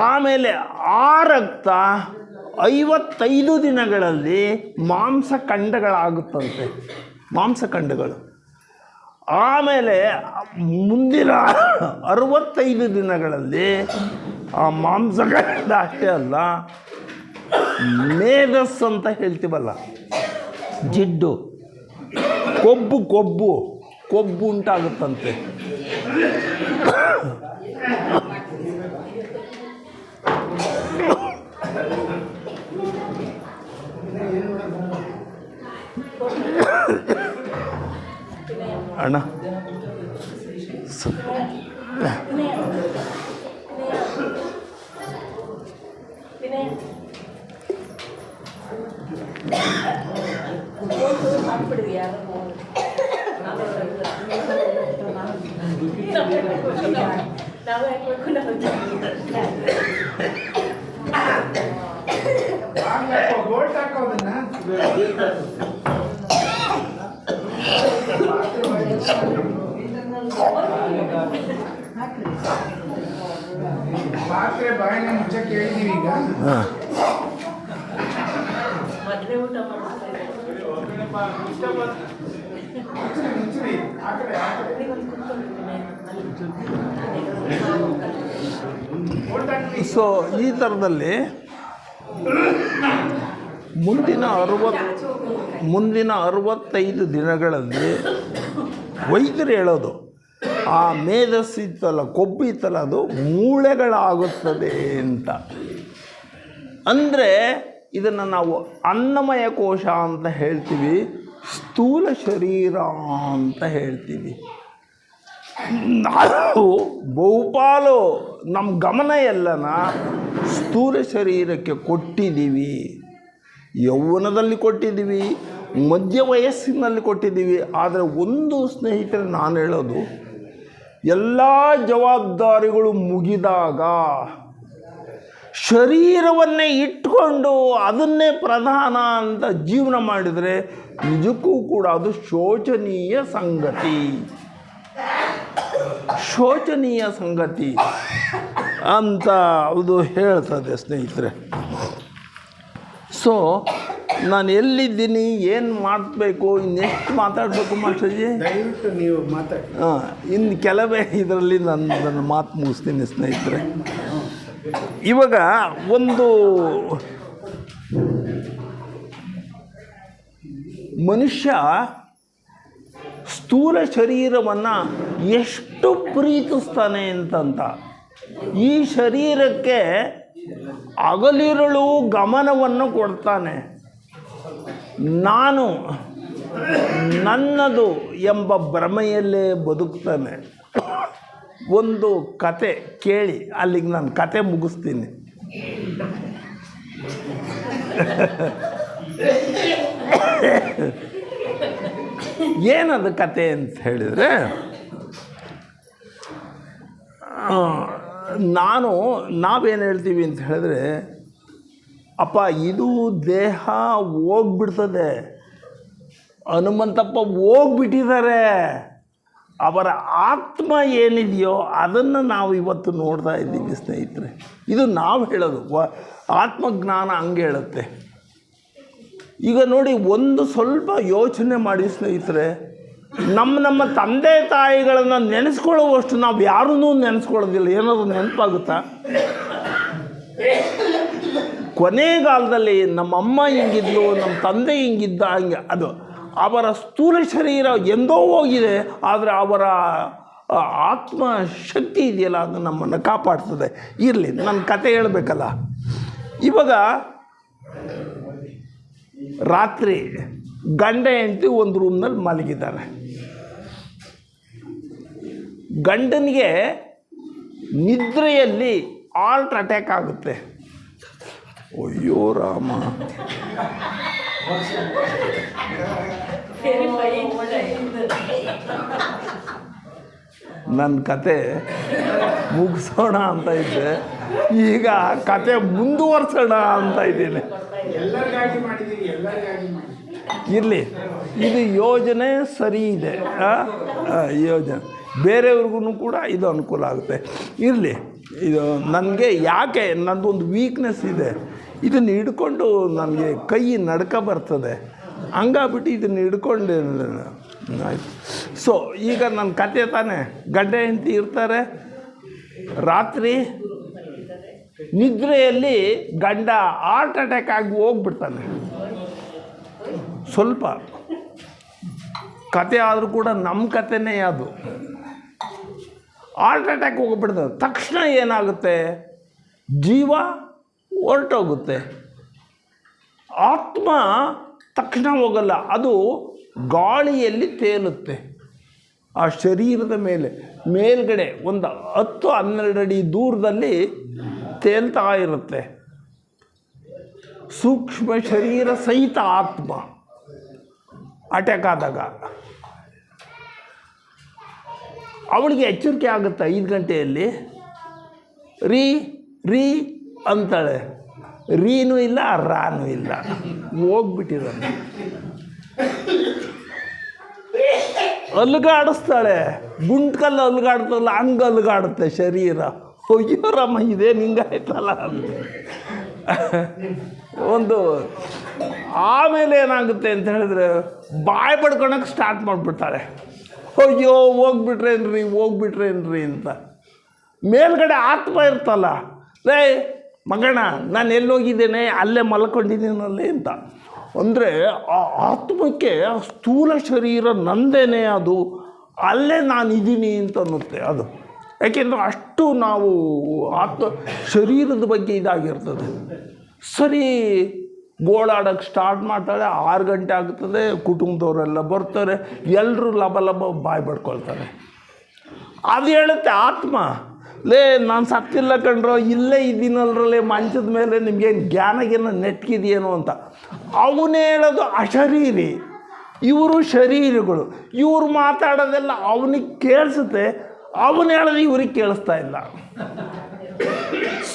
ಆಮೇಲೆ ಆ ರಕ್ತ 55 ದಿನಗಳಲ್ಲಿ ಮಾಂಸಖಂಡಗಳಾಗುತ್ತಂತೆ, ಮಾಂಸಖಂಡಗಳು. ಆಮೇಲೆ ಮುಂದಿನ 65 ದಿನಗಳಲ್ಲಿ ಆ ಮಾಂಸಖಂಡ ಅಷ್ಟೇ ಅಲ್ಲ, ಮೇಧಸ್ ಅಂತ ಹೇಳ್ತೀವಲ್ಲ, ಜಿಡ್ಡು, ಕೊಬ್ಬು ಉಂಟಾಗುತ್ತಂತೆ. ಅಣ್ಣ ಗೋಲ್ಡ್ ಹಾಕೋದನ್ನ ಪಾತ್ರೆ ಬಾಯಿನ ಮುಚ್ಚ ಕೇಳಿದೀವಿ. ಈಗ ಸೊ ಈ ಥರದಲ್ಲಿ ಮುಂದಿನ 65 ದಿನಗಳಲ್ಲಿ ವೈದ್ಯರು ಹೇಳೋದು, ಆ ಮೇಧಸ್ಸಿತ್ತಲ್ಲ, ಕೊಬ್ಬು ಇತ್ತಲ್ಲ, ಅದು ಮೂಳೆಗಳಾಗುತ್ತದೆ ಅಂತ. ಅಂದರೆ ಇದನ್ನು ನಾವು ಅನ್ನಮಯ ಕೋಶ ಅಂತ ಹೇಳ್ತೀವಿ, ಸ್ಥೂಲ ಶರೀರ ಅಂತ ಹೇಳ್ತೀವಿ. ನಾವು ಬಹುಪಾಲು ನಮ್ಮ ಗಮನ ಎಲ್ಲನ ಸ್ಥೂಲ ಶರೀರಕ್ಕೆ ಕೊಟ್ಟಿದ್ದೀವಿ. ಯೌವನದಲ್ಲಿ ಕೊಟ್ಟಿದ್ದೀವಿ, ಮಧ್ಯ ವಯಸ್ಸಿನಲ್ಲಿ ಕೊಟ್ಟಿದ್ದೀವಿ. ಆದರೆ ಒಂದು ಸ್ನೇಹಿತರೆ, ನಾನು ಹೇಳೋದು, ಎಲ್ಲ ಜವಾಬ್ದಾರಿಗಳು ಮುಗಿದಾಗ ಶರೀರವನ್ನೇ ಇಟ್ಕೊಂಡು ಅದನ್ನೇ ಪ್ರಧಾನ ಅಂತ ಜೀವನ ಮಾಡಿದರೆ ನಿಜಕ್ಕೂ ಕೂಡ ಅದು ಶೋಚನೀಯ ಸಂಗತಿ ಅಂತ ಅದು ಹೇಳ್ತದೆ ಸ್ನೇಹಿತರೆ. ಸೊ ನಾನು ಎಲ್ಲಿದ್ದೀನಿ, ಏನು ಮಾಡಬೇಕು, ಇನ್ನೆಷ್ಟು ಮಾತಾಡಬೇಕು ಮಾಸ್ಟರ್ಜಿ? ದಯವಿಟ್ಟು ನೀವು ಮಾತಾಡಿ. ಇನ್ನು ಕೆಲವೇ ಇದರಲ್ಲಿ ನನ್ನ ಮಾತು ಮುಗಿಸ್ತೀನಿ ಸ್ನೇಹಿತರೆ. ಇವಾಗ ಒಂದು ಮನುಷ್ಯ ಸ್ಥೂಲ ಶರೀರವನ್ನು ಎಷ್ಟು ಪ್ರೀತಿಸ್ತಾನೆ ಅಂತಂತ. ಈ ಶರೀರಕ್ಕೆ ಹಗಲಿರುಳು ಗಮನವನ್ನು ಕೊಡ್ತಾನೆ. ನಾನು ನನ್ನದು ಎಂಬ ಭ್ರಮೆಯಲ್ಲೇ ಬದುಕ್ತಾನೆ. ಒಂದು ಕತೆ ಕೇಳಿ, ಅಲ್ಲಿಗೆ ನಾನು ಕತೆ ಮುಗಿಸ್ತೀನಿ. ಏನದು ಕತೆ ಅಂತ ಹೇಳಿದರೆ, ನಾವೇನು ಹೇಳ್ತೀವಿ ಅಂತ ಹೇಳಿದ್ರೆ, ಅಪ್ಪ ಇದು ದೇಹ ಹೋಗ್ಬಿಡ್ತದೆ, ಹನುಮಂತಪ್ಪ ಹೋಗ್ಬಿಟ್ಟಿದ್ದಾರೆ, ಅವರ ಆತ್ಮ ಏನಿದೆಯೋ ಅದನ್ನು ನಾವು ಇವತ್ತು ನೋಡ್ತಾ ಇದ್ದೀವಿ ಸ್ನೇಹಿತರೆ. ಇದು ನಾವು ಹೇಳೋದು, ಆತ್ಮಜ್ಞಾನ ಹಂಗೆ ಹೇಳುತ್ತೆ. ಈಗ ನೋಡಿ, ಒಂದು ಸ್ವಲ್ಪ ಯೋಚನೆ ಮಾಡಿ ಸ್ನೇಹಿತರೆ, ನಮ್ಮ ತಂದೆ ತಾಯಿಗಳನ್ನು ನೆನೆಸ್ಕೊಳ್ಳುವಷ್ಟು ನಾವು ಯಾರನ್ನೂ ನೆನೆಸ್ಕೊಳ್ಳೋದಿಲ್ಲ. ಏನಾದರೂ ನೆನಪಾಗುತ್ತಾ? ಕೊನೆಗಾಲದಲ್ಲಿ ನಮ್ಮಮ್ಮ ಹಿಂಗಿದ್ಲು, ನಮ್ಮ ತಂದೆ ಹಿಂಗಿದ್ದ, ಹಂಗೆ ಅದು ಅವರ ಸ್ಥೂಲ ಶರೀರ ಎಂದೋ ಹೋಗಿದೆ, ಆದರೆ ಅವರ ಆತ್ಮ ಶಕ್ತಿ ಇದೆಯಲ್ಲ, ಅದು ನಮ್ಮನ್ನು ಕಾಪಾಡ್ತದೆ. ಇರಲಿ, ನನ್ನ ಕತೆ ಹೇಳಬೇಕಲ್ಲ. ಇವಾಗ ರಾತ್ರಿ ಗಂಡ ಹೆಂಡತಿ ಒಂದು ರೂಮ್ನಲ್ಲಿ ಮಲಗಿದ್ದಾರೆ. ಗಂಡನಿಗೆ ನಿದ್ರೆಯಲ್ಲಿ ಹಾರ್ಟ್ ಅಟ್ಯಾಕ್ ಆಗುತ್ತೆ. ಅಯ್ಯೋ ರಾಮ, ನನ್ನ ಕತೆ ಮುಗಿಸೋಣ ಅಂತ ಇದ್ದೆ, ಈಗ ಕತೆ ಮುಂದುವರ್ಸೋಣ ಅಂತ ಇದ್ದೀನಿ. ಇರಲಿ, ಇದು ಯೋಜನೆ ಸರಿ ಇದೆ. ಯೋಜನೆ ಬೇರೆಯವ್ರಿಗೂ ಕೂಡ ಇದು ಅನುಕೂಲ ಆಗುತ್ತೆ. ಇರಲಿ, ಇದು ನನಗೆ ಯಾಕೆ ನನ್ನದೊಂದು ವೀಕ್ನೆಸ್ ಇದೆ, ಇದನ್ನು ಹಿಡ್ಕೊಂಡು ನನಗೆ ಕೈ ನಡ್ಕ ಬರ್ತದೆ, ಹಂಗಾಗ್ಬಿಟ್ಟು ಇದನ್ನು ಹಿಡ್ಕೊಂಡು ಆಯಿತು. ಸೊ ಈಗ ನನ್ನ ಕತೆ ತಾನೇ, ಗಂಡ ಹೆಂಡತಿ ಇರ್ತಾರೆ, ರಾತ್ರಿ ನಿದ್ರೆಯಲ್ಲಿ ಗಂಡ ಹಾರ್ಟ್ ಅಟ್ಯಾಕ್ ಆಗಿ ಹೋಗ್ಬಿಡ್ತಾನೆ. ಸ್ವಲ್ಪ ಕತೆ ಆದರೂ ಕೂಡ ನಮ್ಮ ಕತೆನೇ ಅದು. ಹಾರ್ಟ್ ಅಟ್ಯಾಕ್ ಹೋಗ್ಬಿಡ್ತದೆ. ತಕ್ಷಣ ಏನಾಗುತ್ತೆ, ಜೀವ ಹೊರಟೋಗುತ್ತೆ. ಆತ್ಮ ತಕ್ಷಣ ಹೋಗಲ್ಲ, ಅದು ಗಾಳಿಯಲ್ಲಿ ತೇಲುತ್ತೆ. ಆ ಶರೀರದ ಮೇಲ್ಗಡೆ ಒಂದು 10-12 ಅಡಿ ದೂರದಲ್ಲಿ ತೇಲ್ತಾ ಇರುತ್ತೆ. ಸೂಕ್ಷ್ಮ ಶರೀರ ಸಹಿತ ಆತ್ಮ ಅಟ್ಯಾಕ್ ಆದಾಗ ಅವಳಿಗೆ ಎಚ್ಚರಿಕೆ ಆಗುತ್ತೆ. 5 ಗಂಟೆಯಲ್ಲಿ ರೀ ಅಂತಾಳೆ. ರೀನೂ ಇಲ್ಲ, ರಾನೂ ಇಲ್ಲ, ಹೋಗ್ಬಿಟ್ಟಿದ್ದಾನೆ. ಅಲ್ಗಾಡಿಸ್ತಾಳೆ, ಗುಂಟ್ಕಲ್ಲು ಅಲ್ಗಾಡ್ತಲ್ಲ ಹಂಗೆ ಅಲ್ಗಾಡುತ್ತೆ ಶರೀರ. ಅಯ್ಯೋ ರಾಮ, ಇದೇನು ಹಿಂಗಾಯ್ತಲ್ಲ ಅಂತ ಒಂದು. ಆಮೇಲೆ ಏನಾಗುತ್ತೆ ಅಂತ ಹೇಳಿದ್ರೆ, ಬಾಯಿ ಪಡ್ಕೊಳಕ್ಕೆ ಸ್ಟಾರ್ಟ್ ಮಾಡಿಬಿಡ್ತಾಳೆ. ಅಯ್ಯೋ ಹೋಗ್ಬಿಟ್ರೇನ್ರಿ ಅಂತ. ಮೇಲ್ಗಡೆ ಆತ್ಮ ಇರ್ತಲ್ಲ, ಲೇ ಮಗಣ ನಾನು ಎಲ್ಲೋಗಿದ್ದೇನೆ, ಅಲ್ಲೇ ಮಲ್ಕೊಂಡಿದ್ದೀನಲ್ಲಿ ಅಂತ. ಅಂದರೆ ಆ ಆತ್ಮಕ್ಕೆ ಆ ಸ್ಥೂಲ ಶರೀರ ನಂದೇನೆ, ಅದು ಅಲ್ಲೇ ನಾನಿದ್ದೀನಿ ಅಂತ ಅನ್ನುತ್ತೆ ಅದು. ಯಾಕೆಂದರೆ ಅಷ್ಟು ನಾವು ಶರೀರದ ಬಗ್ಗೆ ಇದಾಗಿರ್ತದೆ. ಸರಿ, ಗೋಳಾಡೋಕ್ಕೆ ಸ್ಟಾರ್ಟ್ ಮಾಡ್ತಾಳೆ. 6 ಗಂಟೆ ಆಗುತ್ತದೆ, ಕುಟುಂಬದವರೆಲ್ಲ ಬರ್ತಾರೆ, ಎಲ್ಲರೂ ಲಬ ಬಾಯಿ ಪಡ್ಕೊಳ್ತಾರೆ. ಅದು ಹೇಳುತ್ತೆ ಆತ್ಮ, ಲೇ ನಾನು ಸತ್ತಿಲ್ಲ ಕಣ್ರೋ, ಇಲ್ಲೇ ಇದ್ದೀನಲ್ರಲ್ಲೇ ಮಂಚದ ಮೇಲೆ, ನಿಮಗೇನು ಜ್ಞಾನಗೇನು ನೆಟ್ಕಿದೆಯೇನೋ ಅಂತ. ಅವನೇ ಹೇಳೋದು ಅಶರೀರಿ, ಇವರು ಶರೀರಗಳು. ಇವ್ರು ಮಾತಾಡೋದೆಲ್ಲ ಅವನಿಗೆ ಕೇಳಿಸುತ್ತೆ, ಅವನು ಹೇಳೋದು ಇವ್ರಿಗೆ ಕೇಳಿಸ್ತಾ ಇಲ್ಲ.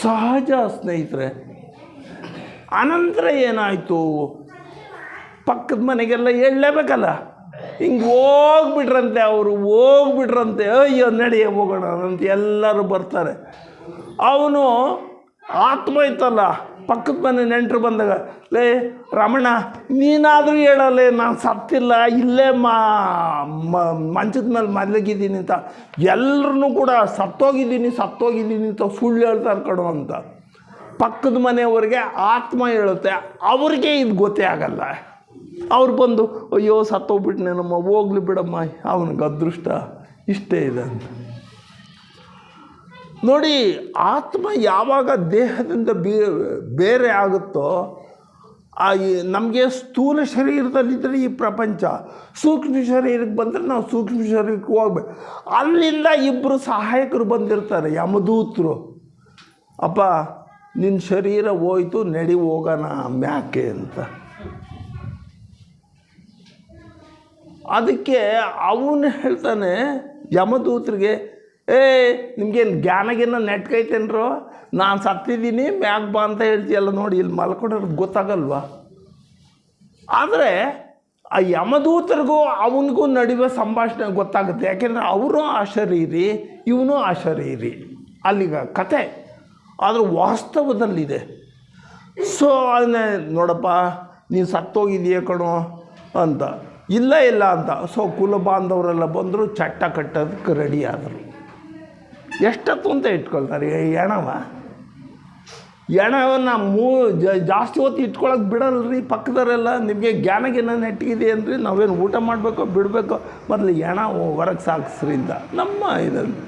ಸಹಜ ಸ್ನೇಹಿತರೆ. ಅನಂತರ ಏನಾಯಿತು, ಪಕ್ಕದ ಮನೆಗೆಲ್ಲ ಹೇಳಲೇಬೇಕಲ್ಲ, ಹಿಂಗೆ ಹೋಗ್ಬಿಟ್ರಂತೆ ಅಯ್ಯೋ ನಡೆಯ ಹೋಗೋಣ ಅಂತ ಎಲ್ಲರೂ ಬರ್ತಾರೆ. ಅವನು ಆತ್ಮ ಇತ್ತಲ್ಲ, ಪಕ್ಕದ ಮನೆ ನೆಂಟರು ಬಂದಾಗ, ಲೇ ರಮಣ ನೀನಾದರೂ ಹೇಳಲ್ಲೇ ನಾನು ಸತ್ತಿಲ್ಲ, ಇಲ್ಲೇ ಮಂಚದ ಮೇಲೆ ಮಲಗಿದ್ದೀನಿ ಅಂತ. ಎಲ್ಲರೂ ಕೂಡ ಸತ್ತೋಗಿದ್ದೀನಿ ಅಂತ ಸುಳ್ಳು ಹೇಳ್ತಾರೆ ಕಣೋ ಅಂತ. ಪಕ್ಕದ ಮನೆಯವ್ರಿಗೆ ಆತ್ಮ ಹೇಳುತ್ತೆ, ಅವ್ರಿಗೆ ಇದು ಗೊತ್ತೇ ಆಗಲ್ಲ. ಅವ್ರು ಬಂದು ಅಯ್ಯೋ ಸತ್ತೋಗ್ಬಿಟ್ನೇನಮ್ಮ, ಹೋಗ್ಲಿ ಬಿಡಮ್ಮ, ಅವನಿಗೆ ಅದೃಷ್ಟ ಇಷ್ಟೇ ಇದೆ ಅಂತ. ನೋಡಿ, ಆತ್ಮ ಯಾವಾಗ ದೇಹದಿಂದ ಬೇರೆ ಆಗುತ್ತೋ, ನಮಗೆ ಸ್ಥೂಲ ಶರೀರದಲ್ಲಿದ್ದರೆ ಈ ಪ್ರಪಂಚ, ಸೂಕ್ಷ್ಮ ಶರೀರಕ್ಕೆ ಬಂದರೆ ನಾವು ಸೂಕ್ಷ್ಮ ಶರೀರಕ್ಕೆ ಹೋಗ್ಬೇಕು. ಅಲ್ಲಿಂದ ಇಬ್ಬರು ಸಹಾಯಕರು ಬಂದಿರ್ತಾರೆ, ಯಮದೂತರು. ಅಪ್ಪ ನಿನ್ನ ಶರೀರ ಹೋಯ್ತು, ನಡಿ ಹೋಗೋಣ ಮ್ಯಾಕೆ ಅಂತ. ಅದಕ್ಕೆ ಅವನು ಹೇಳ್ತಾನೆ ಯಮದೂತರಿಗೆ, ನಿಮಗೇನು ಜ್ಞಾನಗೇನ ನೆಟ್ಕೈತೇನ್ರೋ, ನಾನು ಸತ್ತಿದ್ದೀನಿ ಮ್ಯಾಕ್ ಬಾ ಅಂತ ಹೇಳ್ತೀಯಲ್ಲ, ನೋಡಿ ಇಲ್ಲಿ ಮಲ್ಕೊಂಡ್ರೆ ಗೊತ್ತಾಗಲ್ವಾ? ಆದರೆ ಆ ಯಮದೂತರಿಗೂ ಅವನಿಗೂ ನಡುವೆ ಸಂಭಾಷಣೆ ಗೊತ್ತಾಗುತ್ತೆ. ಯಾಕೆಂದರೆ ಅವರು ಅಶರೀರಿ, ಇವನು ಅಶರೀರಿ, ಅಲ್ಲಿಗ ಕತೆ. ಆದರೆ ವಾಸ್ತವದಲ್ಲಿದೆ. ಸೊ ಅದನ್ನೇ ನೋಡಪ್ಪ, ನೀನು ಸತ್ತೋಗಿದೆಯಾ ಕಣೋ ಅಂತ. ಇಲ್ಲ ಅಂತ. ಸೊ ಕುಲ ಬಾಂಧವರೆಲ್ಲ ಬಂದರು, ಚಟ್ಟ ಕಟ್ಟೋದಕ್ಕೆ ರೆಡಿ ಆದರು. ಎಷ್ಟೊತ್ತು ಅಂತ ಇಟ್ಕೊಳ್ತಾರೆ ಎಣವನ್ನು ಜಾಸ್ತಿ ಹೊತ್ತು ಇಟ್ಕೊಳಕ್ಕೆ ಬಿಡಲ್ರಿ ಪಕ್ಕದವರೆಲ್ಲ. ನಿಮಗೆ ಜ್ಞಾನಗೇನ ನೆಟ್ಟಿಗಿದೆ ಅಂದ್ರಿ, ನಾವೇನು ಊಟ ಮಾಡಬೇಕೋ ಬಿಡಬೇಕೋ, ಮೊದಲು ಎಣ ಹೊರಗೆ ಸಾಗಿಸ್ರಿಂದ ನಮ್ಮ ಇದನ್ನು.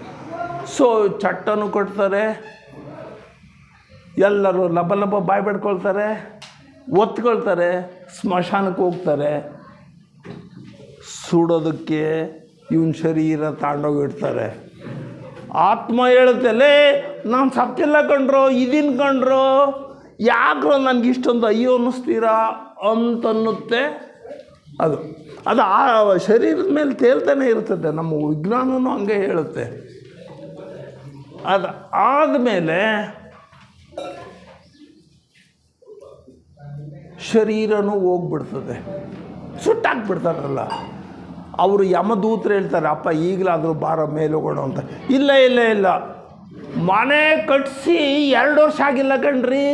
ಸೊ ಚಟ್ಟನು ಕೊಡ್ತಾರೆ, ಎಲ್ಲರೂ ಲಬ ಬಾಯಿ ಬಿಡ್ಕೊಳ್ತಾರೆ, ಒತ್ಕೊಳ್ತಾರೆ, ಸ್ಮಶಾನಕ್ಕೆ ಹೋಗ್ತಾರೆ. ಸುಡೋದಕ್ಕೆ ಇವನ ಶರೀರ ತಗೊಂಡೋಗಿಡ್ತಾರೆ. ಆತ್ಮ ಹೇಳುತ್ತಲೇ, ನಾನು ಸತ್ತಿಲ್ಲ ಕಂಡ್ರೋ, ಇದೀನಿ ಕಂಡ್ರೋ, ಯಾಕ್ರೋ ನನಗಿಷ್ಟೊಂದು ಅಯ್ಯೋ ಅನ್ನಿಸ್ತೀರಾ ಅಂತನ್ನುತ್ತೆ. ಅದು ಆ ಶರೀರದ ಮೇಲೆ ತೇಲ್ತಾನೆ ಇರ್ತದೆ. ನಮ್ಮ ವಿಜ್ಞಾನವೂ ಹಂಗೆ ಹೇಳುತ್ತೆ. ಅದು ಆದಮೇಲೆ ಶರೀರನೂ ಹೋಗ್ಬಿಡ್ತದೆ, ಸುಟ್ಟಾಕ್ಬಿಡ್ತಾರಲ್ಲ. ಅವರು ಯಮದೂತರು ಹೇಳ್ತಾರೆ, ಅಪ್ಪ ಈಗಲಾದರೂ ಬಾರ ಮೇಲೆ ಹೋಗೋಣ ಅಂತ. ಇಲ್ಲ, ಮನೆ ಕಟ್ಟಿಸಿ 2 ವರ್ಷ ಆಗಿಲ್ಲ ಕಣ್ರಿ,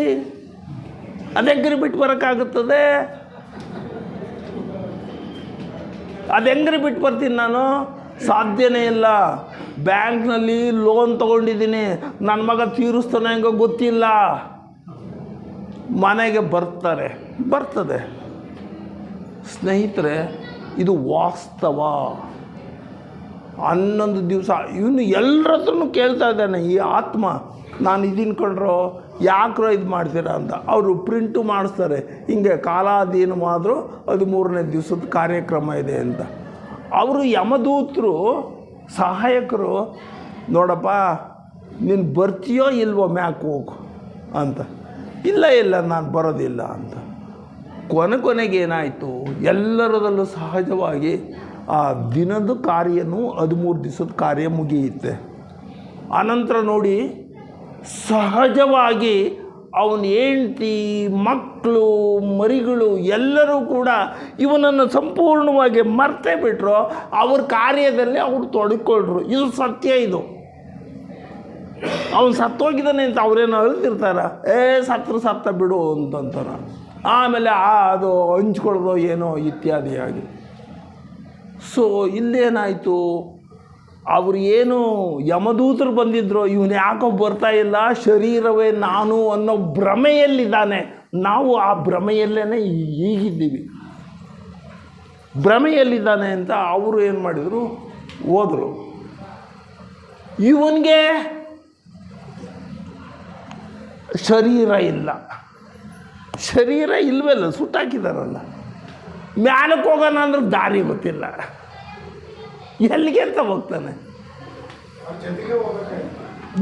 ಅದೆಂಗ್ರಿ ಬಿಟ್ಟು ಬರೋಕ್ಕಾಗುತ್ತದೆ? ಅದೆಂಗ್ರಿ ಬಿಟ್ಟು ಬರ್ತೀನಿ ನಾನು? ಸಾಧ್ಯನೇ ಇಲ್ಲ. ಬ್ಯಾಂಕ್ನಲ್ಲಿ ಲೋನ್ ತೊಗೊಂಡಿದ್ದೀನಿ, ನನ್ನ ಮಗ ತೀರಿಸ್ತಾನೆ ಹೆಂಗೋ ಗೊತ್ತಿಲ್ಲ. ಮನೆಗೆ ಬರ್ತದೆ. ಸ್ನೇಹಿತರೆ, ಇದು ವಾಸ್ತವ. 11 ದಿವಸ ಇವನು ಎಲ್ಲರ ಹತ್ರನೂ ಕೇಳ್ತಾ ಇದ್ದಾನೆ, ಈ ಆತ್ಮ, ನಾನು ಇದೀನಿ ಕಂಡ್ರೋ, ಯಾಕ್ರೋ ಇದು ಮಾಡ್ತೀರಾ ಅಂತ. ಅವರು ಪ್ರಿಂಟು ಮಾಡಿಸ್ತಾರೆ, ಹಿಂಗೆ ಕಾಲಾಧೀನವಾದರೂ 13ನೇ ದಿವಸದ ಕಾರ್ಯಕ್ರಮ ಇದೆ ಅಂತ. ಅವರು ಯಮದೂತರು ಸಹಾಯಕರು, ನೋಡಪ್ಪ ನೀನು ಬರ್ತೀಯೋ ಇಲ್ವೋ ಮ್ಯಾಕ್ ಹೋಗು ಅಂತ. ಇಲ್ಲ ನಾನು ಬರೋದಿಲ್ಲ ಅಂತ. ಕೊನೆಗೆ ಏನಾಯಿತು, ಎಲ್ಲರದಲ್ಲೂ ಸಹಜವಾಗಿ ಆ ದಿನದ ಕಾರ್ಯನೂ 13 ದಿವಸದ ಕಾರ್ಯ ಮುಗಿಯುತ್ತೆ. ಆನಂತರ ನೋಡಿ, ಸಹಜವಾಗಿ ಅವನ ಹೆಂಡತಿ, ಮಕ್ಕಳು, ಮರಿಗಳು ಎಲ್ಲರೂ ಕೂಡ ಇವನನ್ನು ಸಂಪೂರ್ಣವಾಗಿ ಮರ್ತೇ ಬಿಟ್ಟರು. ಅವ್ರ ಕಾರ್ಯದಲ್ಲಿ ಅವ್ರು ತೊಡಗಿಕೊಂಡ್ರು. ಇದು ಸತ್ಯ. ಇದು ಅವನು ಸತ್ತೋಗಿದ್ದಾನೆ ಅಂತ ಅವರೇನು ಅಳ್ತಿರ್ತಾರ, ಸತ್ತ ಬಿಡು ಅಂತಂತಾರ. ಆಮೇಲೆ ಅದು ಹಂಚ್ಕೊಳ್ಳೋದು ಏನೋ ಇತ್ಯಾದಿಯಾಗಿ. ಸೊ ಇಲ್ಲೇನಾಯಿತು, ಅವರು ಏನು ಯಮದೂತರು ಬಂದಿದ್ರು, ಇವನು ಯಾಕೋ ಬರ್ತಾ ಇಲ್ಲ, ಶರೀರವೇ ನಾನು ಅನ್ನೋ ಭ್ರಮೆಯಲ್ಲಿದ್ದಾನೆ. ನಾವು ಆ ಭ್ರಮೆಯಲ್ಲೇ ಈಗಿದ್ದೀವಿ. ಭ್ರಮೆಯಲ್ಲಿದ್ದಾನೆ ಅಂತ ಅವರು ಏನು ಮಾಡಿದರು, ಹೋದರು. ಇವನಿಗೆ ಶರೀರ ಇಲ್ವಲ್ಲ, ಸುಟ್ಟಾಕಿದಾರಲ್ಲ. ಮ್ಯಾಲಕ್ಕೆ ಹೋಗೋಣ ಅಂದ್ರೆ ದಾರಿ ಗೊತ್ತಿಲ್ಲ, ಎಲ್ಲಿಗೆ ಅಂತ ಹೋಗ್ತಾನೆ.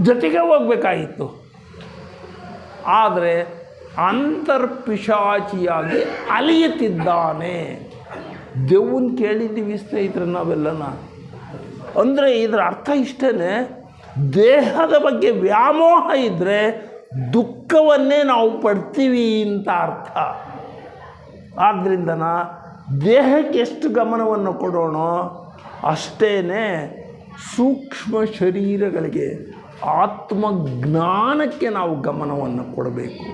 ಜೊತೆಗೆ ಹೋಗ್ಬೇಕಾಗಿತ್ತು. ಆದರೆ ಅಂತರ್ಪಿಶಾಚಿಯಾಗಿ ಅಲಿಯುತ್ತಿದ್ದಾನೆ. ದೆವ್ವನ್ನ ಕೇಳಿದ್ದೀವಿ ಸ್ನೇಹಿತರೆ ನಾವೆಲ್ಲನ. ಅಂದರೆ ಇದರ ಅರ್ಥ ಇಷ್ಟೇ, ದೇಹದ ಬಗ್ಗೆ ವ್ಯಾಮೋಹ ಇದ್ದರೆ ದುಃಖವನ್ನೇ ನಾವು ಪಡ್ತೀವಿ ಅಂತ ಅರ್ಥ. ಆದ್ದರಿಂದ ದೇಹಕ್ಕೆ ಎಷ್ಟು ಗಮನವನ್ನು ಕೊಡೋಣ, ಅಷ್ಟೇ ಸೂಕ್ಷ್ಮ ಶರೀರಗಳಿಗೆ, ಆತ್ಮಜ್ಞಾನಕ್ಕೆ ನಾವು ಗಮನವನ್ನು ಕೊಡಬೇಕು.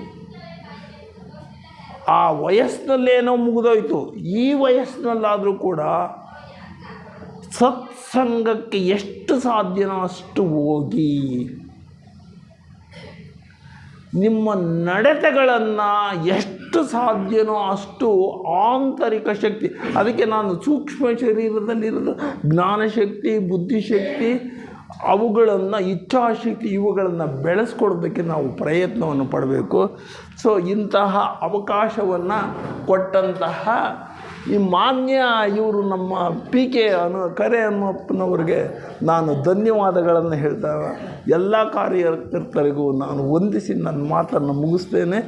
ಆ ವಯಸ್ಸಿನಲ್ಲೇನೋ ಮುಗಿದೋಯ್ತು. ಈ ವಯಸ್ಸಿನಲ್ಲಾದರೂ ಕೂಡ ಸತ್ಸಂಗಕ್ಕೆ ಎಷ್ಟು ಸಾಧ್ಯನೋ ಅಷ್ಟು ಹೋಗಿ. ನಿಮ್ಮ ನಡತೆಗಳನ್ನು ಎಷ್ಟು ಸಾಧ್ಯನೋ ಅಷ್ಟು ಆಂತರಿಕ ಶಕ್ತಿ, ಅದಕ್ಕೆ ನಾನು ಸೂಕ್ಷ್ಮ ಶರೀರದಲ್ಲಿರೋದು ಜ್ಞಾನಶಕ್ತಿ, ಬುದ್ಧಿಶಕ್ತಿ, ಅವುಗಳನ್ನು ಇಚ್ಛಾಶಕ್ತಿ ಇವುಗಳನ್ನು ಬೆಳೆಸ್ಕೊಡೋದಕ್ಕೆ ನಾವು ಪ್ರಯತ್ನವನ್ನು ಪಡಬೇಕು. ಸೊ ಇಂತಹ ಅವಕಾಶವನ್ನು ಕೊಟ್ಟಂತಹ ಈ ಮಾನ್ಯ ಇವರು ನಮ್ಮ PK ಕರೆ ಹನುಮಪ್ಪನವ್ರಿಗೆ ನಾನು ಧನ್ಯವಾದಗಳನ್ನು ಹೇಳ್ತಾ ಎಲ್ಲ ಕಾರ್ಯಕರ್ತರಿಗೂ ನಾನು ವಂದಿಸಿ ನನ್ನ ಮಾತನ್ನು ಮುಗಿಸ್ತೇನೆ.